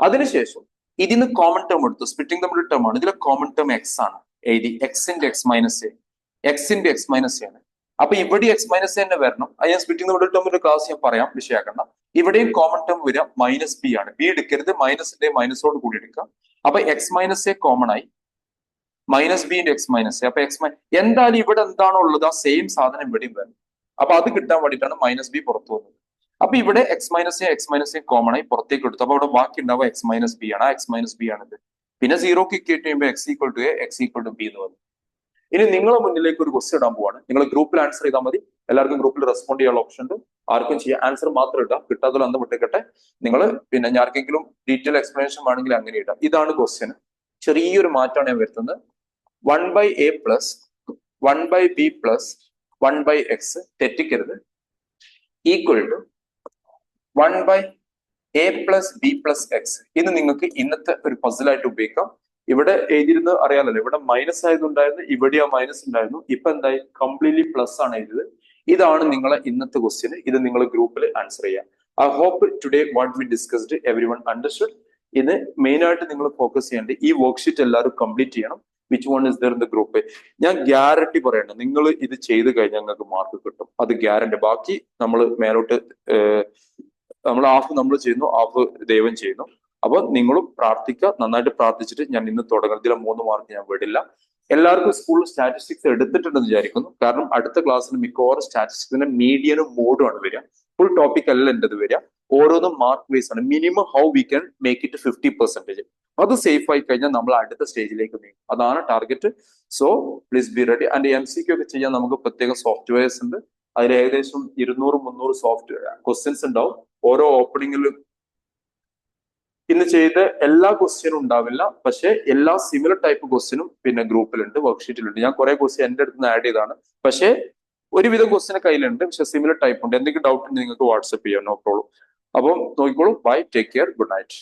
അതിനുശേഷം ഇതിന് കോമൺ ടേം എടുത്തു. സ്പ്ലിറ്റിംഗ് ദ മിഡിൽ ടേം ആണ്. ഇതിലെ കോമൺ ടേം എക്സ് ആണ്. എഴുതി X into x minus A, X into x minus A ആണ്. അപ്പൊ ഇവിടെ എക്സ് മൈനസ് എ തന്നെ വരണം. അത് ഞാൻ സ്പ്ലിറ്റിംഗ് ദ മിഡിൽ ടേമിന്റെ ക്ലാസ് ഞാൻ പറയാം, വിഷയാക്കണ്ട. ഇവിടെയും കോമൺ ടേം വരിക മൈനസ് ബി ആണ്. ബി എടുക്കരുത്, മൈനസിന്റെ മൈനസോട് കൂടി എടുക്കാം. അപ്പൊ എക്സ് മൈനസ് എ കോമൺ ആയി, minus B into x minus A. അപ്പൊ എന്തായാലും ഇവിടെ എന്താണോ ഉള്ളത് ആ സെയിം സാധനം ഇവിടെയും വരണം. അപ്പൊ അത് കിട്ടാൻ വേണ്ടിയിട്ടാണ് മൈനസ് ബി പുറത്തു വന്നത്. അപ്പൊ ഇവിടെ എക്സ് മൈനസ് എ കോമൺ ആയി പുറത്തേക്ക് എടുത്തു. അപ്പൊ അവിടെ ബാക്കി ഉണ്ടാവുക എക്സ് മൈനസ് ബി ആണ്. ആ എക്സ് മൈനസ് ബി ആണിത്. പിന്നെ 0ക്ക് ഇക്വേറ്റ് ചെയ്യുമ്പോൾ x equal to a, x equal to b എന്ന് വന്നു. ഇനി നിങ്ങളെ മുന്നിലേക്ക് ഒരു ക്വസ്റ്റ്യൻ ഇടാൻ പോവാണ്. നിങ്ങൾ ഗ്രൂപ്പിൽ ആൻസർ ചെയ്താൽ മതി. എല്ലാവർക്കും ഗ്രൂപ്പിൽ റെസ്പോണ്ട് ചെയ്യാനുള്ള ഓപ്ഷൻ ഉണ്ട്. ആർക്കും ചെയ്യാം. ആൻസർ മാത്രം ഇടാം, കിട്ടാത്തത് അന്ന് വിട്ടേക്കട്ടെ. നിങ്ങൾ പിന്നെ ആർക്കെങ്കിലും ഡീറ്റെയിൽ എക്സ്പ്ലനേഷൻ വേണമെങ്കിൽ അങ്ങനെ ഇടാം. ഇതാണ് ക്വസ്റ്റ്യൻ. ചെറിയൊരു മാറ്റമാണ് ഞാൻ വരുത്തുന്നത്. 1/a plus 1/b plus 1/x തെറ്റിക്കരുത്, equal to 1/a plus b plus x. ഇത് നിങ്ങൾക്ക് ഇന്നത്തെ ഒരു പസിലായിട്ട് ഉപയോഗിക്കാം. ഇവിടെ എഴുതിയിരുന്നത് അറിയാമല്ലോ, ഇവിടെ മൈനസ് ആയതുണ്ടായിരുന്നു, ഇവിടെ ആ മൈനസ് ഉണ്ടായിരുന്നു. ഇപ്പൊ എന്തായി? കംപ്ലീറ്റ്ലി പ്ലസ് ആണ് എഴുതിയത്. ഇതാണ് നിങ്ങളെ ഇന്നത്തെ ക്വസ്റ്റ്യൻ. ഇത് നിങ്ങൾ ഗ്രൂപ്പിൽ ആൻസർ ചെയ്യാം. I hope today what we discussed every one understood. ഇത് മെയിൻ ആയിട്ട് നിങ്ങൾ ഫോക്കസ് ചെയ്യേണ്ടത് ഈ വർക്ക്ഷീറ്റ് എല്ലാവരും കംപ്ലീറ്റ് ചെയ്യണം. Which one is there in the group. ഞാൻ ഗ്യാരണ്ടി പറയണ്ട, നിങ്ങൾ ഇത് ചെയ്ത് കഴിഞ്ഞാൽ നിങ്ങൾക്ക് മാർക്ക് കിട്ടും. അത് ഗ്യാരണ്ടി. ബാക്കി നമ്മൾ മേലോട്ട് നമ്മൾ ഹാഫ് നമ്മൾ ചെയ്യുന്നു, ഹാഫ് ദൈവം ചെയ്യുന്നു. അപ്പൊ നിങ്ങളും പ്രാർത്ഥിക്കുക. നന്നായിട്ട് പ്രാർത്ഥിച്ചിട്ട് ഞാൻ ഇന്ന് തുടങ്ങും. ഇതിലെ 3 മാർക്ക് ഞാൻ വിടില്ല. എല്ലാവർക്കും സ്കൂളിൽ സ്റ്റാറ്റിസ്റ്റിക്സ് എടുത്തിട്ടുണ്ടെന്ന് വിചാരിക്കുന്നു. കാരണം അടുത്ത ക്ലാസ്സിന് മിക്കവാറും സ്റ്റാറ്റിസ്റ്റിക്സിന്റെ മീഡിയനും മോഡും ആണ് വരിക. ഫുൾ ടോപ്പിക് അല്ല എൻ്റെത് വരിക. ഓരോന്നും മാർക്ക് ബേസ് ആണ്. Minimum how we can make it 50%. അത് സേഫ് ആയി കഴിഞ്ഞാൽ നമ്മൾ അടുത്ത സ്റ്റേജിലേക്ക് നീങ്ങും. അതാണ് target. So please be ready. And MCQ ഒക്കെ ചെയ്യാൻ നമുക്ക് പ്രത്യേക സോഫ്റ്റ്വെയർസ് ഉണ്ട്. അതിൽ ഏകദേശം 200-300 സോഫ്റ്റ്വെയർ ക്വസ്റ്റ്യൻസ് ഉണ്ടാവും. ഓരോ ഓപ്പണിംഗിലും ഇന്ന് ചെയ്ത എല്ലാ ക്വസ്റ്റ്യനും ഉണ്ടാവില്ല, പക്ഷെ എല്ലാ സിമിലർ ടൈപ്പ് ക്വസ്റ്റ്യനും പിന്നെ ഗ്രൂപ്പിലുണ്ട്, വർക്ക്ഷീറ്റിലുണ്ട്. ഞാൻ കുറെ ക്വസ്റ്റ്യൻ എന്റെ അടുത്ത് നിന്ന് ആഡ് ചെയ്താണ്. പക്ഷേ ഒരുവിധം ക്വസ്റ്റ്യൻ കയ്യിലുണ്ട്, പക്ഷെ സിമിലർ ടൈപ്പ് ഉണ്ട്. എന്തെങ്കിലും ഡൗട്ട് ഉണ്ടെങ്കിൽ നിങ്ങൾക്ക് വാട്സ്ആപ്പ് ചെയ്യാം, നോ പ്രോബ്ലം. അപ്പം നോക്കിക്കോളൂ. Bye, take care, good night.